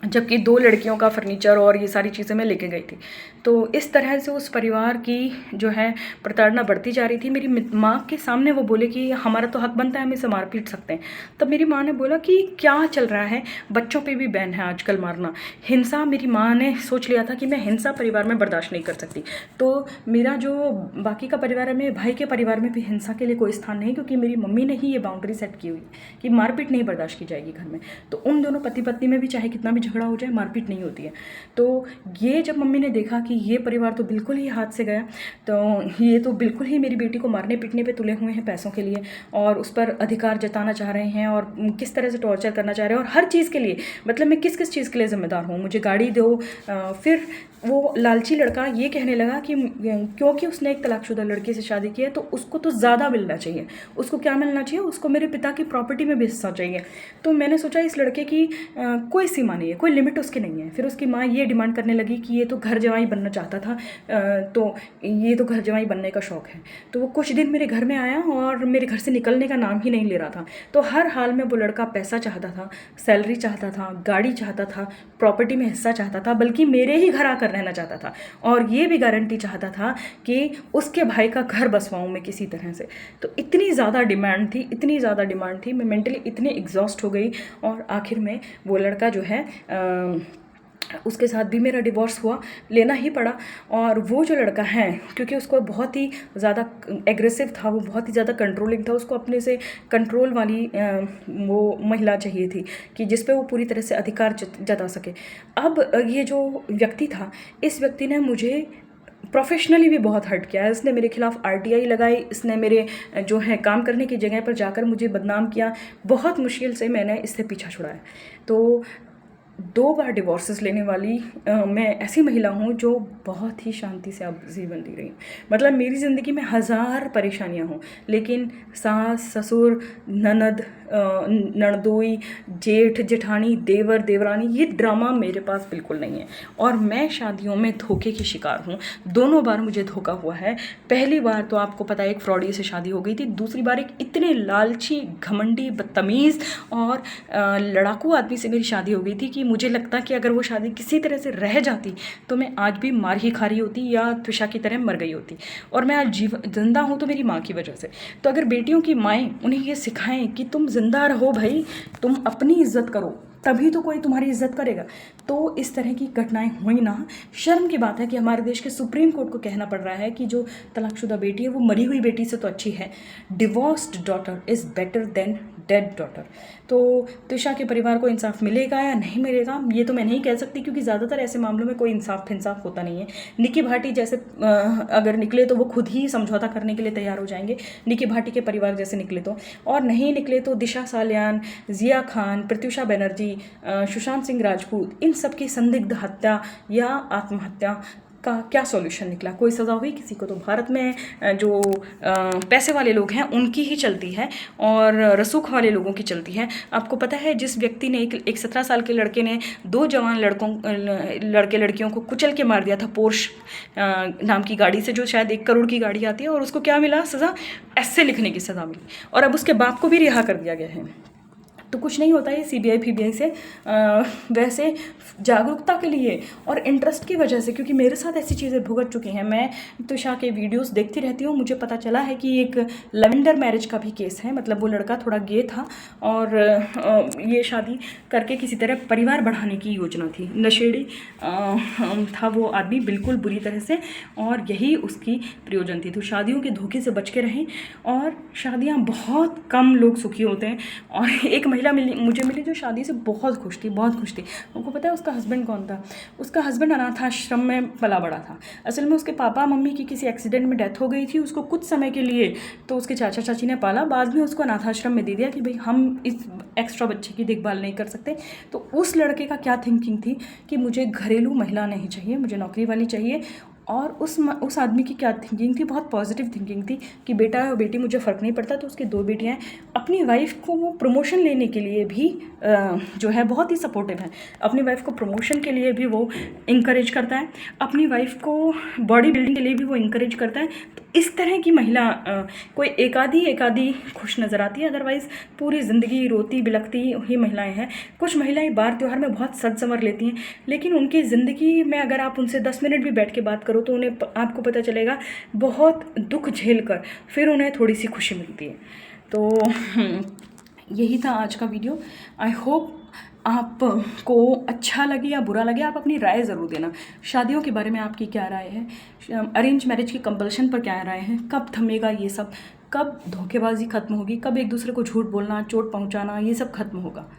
जबकि 2 लड़कियों का फर्नीचर और ये सारी चीज़ें मैं लेके गई थी। तो इस तरह से उस परिवार की जो है प्रताड़ना बढ़ती जा रही थी। मेरी माँ के सामने वो बोले कि हमारा तो हक बनता है, हम इसे मार पीट सकते हैं। तब मेरी माँ ने बोला कि क्या चल रहा है, बच्चों पे भी बैन है आजकल मारना, हिंसा। मेरी माँ ने सोच लिया था कि मैं हिंसा परिवार में बर्दाश्त नहीं कर सकती। तो मेरा जो बाकी का परिवार है, मेरे भाई के परिवार में भी हिंसा के लिए कोई स्थान नहीं, क्योंकि मेरी मम्मी ने ही ये बाउंड्री सेट की हुई कि मारपीट नहीं बर्दाश्त की जाएगी घर में। तो उन दोनों पति पत्नी में भी चाहे कितना भी झगड़ा हो जाए, मारपीट नहीं होती है। तो ये जब मम्मी ने देखा कि ये परिवार तो बिल्कुल ही हाथ से गया, तो ये तो बिल्कुल ही मेरी बेटी को मारने पीटने पे तुले हुए हैं पैसों के लिए, और उस पर अधिकार जताना चाह रहे हैं, और किस तरह से टॉर्चर करना चाह रहे हैं, और हर चीज़ के लिए, मतलब मैं किस किस चीज़ के लिए जिम्मेदार हूँ, मुझे गाड़ी दो। फिर वो लालची लड़का ये कहने लगा कि क्योंकि उसने एक तलाकशुदा लड़की से शादी की है तो उसको तो ज़्यादा मिलना चाहिए। उसको क्या मिलना चाहिए? उसको मेरे पिता की प्रॉपर्टी में भी हिस्सा चाहिए। तो मैंने सोचा इस लड़के की कोई सीमा नहीं है, कोई लिमिट उसकी नहीं है। फिर उसकी माँ ये डिमांड करने लगी कि ये तो घर जवाई बनना चाहता था, तो ये तो घर जवाई बनने का शौक़ है। तो वो कुछ दिन मेरे घर में आया और मेरे घर से निकलने का नाम ही नहीं ले रहा था। तो हर हाल में वो लड़का पैसा चाहता था, सैलरी चाहता था, गाड़ी चाहता था, प्रॉपर्टी में हिस्सा चाहता था, बल्कि मेरे ही घर आकर रहना चाहता था, और ये भी गारंटी चाहता था कि उसके भाई का घर बसवाऊं मैं किसी तरह से। तो इतनी ज़्यादा डिमांड थी, मैं मेंटली इतनी एग्जॉस्ट हो गई, और आखिर में वो लड़का जो है उसके साथ भी मेरा डिवोर्स हुआ, लेना ही पड़ा। और वो जो लड़का है, क्योंकि उसको बहुत ही ज़्यादा एग्रेसिव था, वो बहुत ही ज़्यादा कंट्रोलिंग था, उसको अपने से कंट्रोल वाली वो महिला चाहिए थी कि जिस पे वो पूरी तरह से अधिकार जता सके। अब ये जो व्यक्ति था, इस व्यक्ति ने मुझे प्रोफेशनली भी बहुत हर्ट किया है। इसने मेरे खिलाफ RTI लगाई, इसने मेरे जो है काम करने की जगह पर जाकर मुझे बदनाम किया। बहुत मुश्किल से मैंने इससे पीछा छुड़ाया। तो 2 बार डिवोर्सेस लेने वाली मैं ऐसी महिला हूँ जो बहुत ही शांति से अब जीवन जी रही हूँ। मतलब मेरी ज़िंदगी में हज़ार परेशानियाँ हों, लेकिन सास ससुर, ननद, ननदोई, जेठ जेठानी, देवर देवरानी, ये ड्रामा मेरे पास बिल्कुल नहीं है। और मैं शादियों में धोखे की शिकार हूँ। 2 बार मुझे धोखा हुआ है। पहली बार तो आपको पता है एक फ्रॉडी से शादी हो गई थी, दूसरी बार एक इतने लालची, घमंडी, बदतमीज़ और लड़ाकू आदमी से मेरी शादी हो गई थी कि मुझे लगता कि अगर वो शादी किसी तरह से रह जाती तो मैं आज भी मार ही खा रही होती या त्विषा की तरह मर गई होती। और मैं आज जिंदा हूँ तो मेरी माँ की वजह से। तो अगर बेटियों की माएँ उन्हें ये सिखाएं कि तुम जिंदा रहो भाई, तुम अपनी इज्जत करो, तभी तो कोई तुम्हारी इज्जत करेगा। तो इस तरह की घटनाएं हुई ना। शर्म की बात है कि हमारे देश के सुप्रीम कोर्ट को कहना पड़ रहा है कि जो तलाकशुदा बेटी है वो मरी हुई बेटी से तो अच्छी है, divorced daughter is better than dead daughter. तो त्विषा के परिवार को इंसाफ मिलेगा या नहीं मिलेगा ये तो मैं नहीं कह सकती, क्योंकि ज़्यादातर ऐसे मामलों में कोई इंसाफ होता नहीं है। निकी भाटी जैसे अगर निकले तो वो खुद ही समझौता करने के लिए तैयार हो जाएंगे, निकी भाटी के परिवार जैसे निकले तो, और नहीं निकले तो दिशा सालियान, जिया खान, प्रत्युषा बनर्जी, सुशांत सिंह राजपूत, इन सब की संदिग्ध हत्या या आत्महत्या का क्या सॉल्यूशन निकला? कोई सज़ा हुई किसी को? तो भारत में जो पैसे वाले लोग हैं उनकी ही चलती है और रसूख वाले लोगों की चलती है। आपको पता है जिस व्यक्ति ने एक 17 साल के लड़के ने 2 जवान लड़के लड़कियों को कुचल के मार दिया था पोर्श नाम की गाड़ी से, जो शायद 1 करोड़ की गाड़ी आती है, और उसको क्या मिला सज़ा? ऐसे लिखने की सज़ा मिली, और अब उसके बाप को भी रिहा कर दिया गया है। तो कुछ नहीं होता है सीबीआई फीबीआई से, वैसे जागरूकता के लिए और इंटरेस्ट की वजह से, क्योंकि मेरे साथ ऐसी चीज़ें भुगत चुकी हैं। मैं तुषा के वीडियोस देखती रहती हूँ, मुझे पता चला है कि एक लवेंडर मैरिज का भी केस है। मतलब वो लड़का थोड़ा गे था और ये शादी करके किसी तरह परिवार बढ़ाने की योजना थी। नशेड़ी था वो आदमी बिल्कुल बुरी तरह से, और यही उसकी प्रयोजन थी। तो शादियों के धोखे से बच के रहें, और शादियाँ बहुत कम लोग सुखी होते हैं। और एक महिला मुझे मिली जो शादी से बहुत खुश थी, बहुत खुश थी। उनको पता है उसका हस्बैंड कौन था? उसका हस्बैंड अनाथाश्रम में पला बड़ा था। असल में उसके पापा मम्मी की किसी एक्सीडेंट में डेथ हो गई थी। उसको कुछ समय के लिए तो उसके चाचा चाची ने पाला, बाद में उसको अनाथाश्रम में दे दिया कि भाई हम इस एक्स्ट्रा बच्चे की देखभाल नहीं कर सकते। तो उस लड़के का क्या थिंकिंग थी कि मुझे घरेलू महिला नहीं चाहिए, मुझे नौकरी वाली चाहिए। और उस आदमी की क्या थिंकिंग थी? बहुत पॉजिटिव थिंकिंग थी कि बेटा है और बेटी मुझे फ़र्क नहीं पड़ता। तो उसकी 2 बेटियां हैं। अपनी वाइफ को वो प्रमोशन लेने के लिए भी जो है बहुत ही सपोर्टिव है। अपनी वाइफ को प्रमोशन के लिए भी वो इंकरेज करता है, अपनी वाइफ को बॉडी बिल्डिंग के लिए भी वो इंकरेज करता है। तो इस तरह की महिला कोई एक आधी खुश नज़र आती है, अदरवाइज़ पूरी ज़िंदगी रोती बिलखती ही महिलाएं हैं। कुछ महिलाएं बार त्यौहार में बहुत सज संवर लेती हैं, लेकिन उनकी ज़िंदगी में अगर आप उनसे 10 मिनट भी बैठ के बात करो तो उन्हें आपको पता चलेगा बहुत दुख झेल कर फिर उन्हें थोड़ी सी खुशी मिलती है। तो यही था आज का वीडियो। आई होप आपको अच्छा लगे या बुरा लगे, आप अपनी राय ज़रूर देना। शादियों के बारे में आपकी क्या राय है? अरेंज मैरिज की कंपल्शन पर क्या राय है? कब थमेगा ये सब? कब धोखेबाजी खत्म होगी? कब एक दूसरे को झूठ बोलना, चोट पहुंचाना, ये सब खत्म होगा?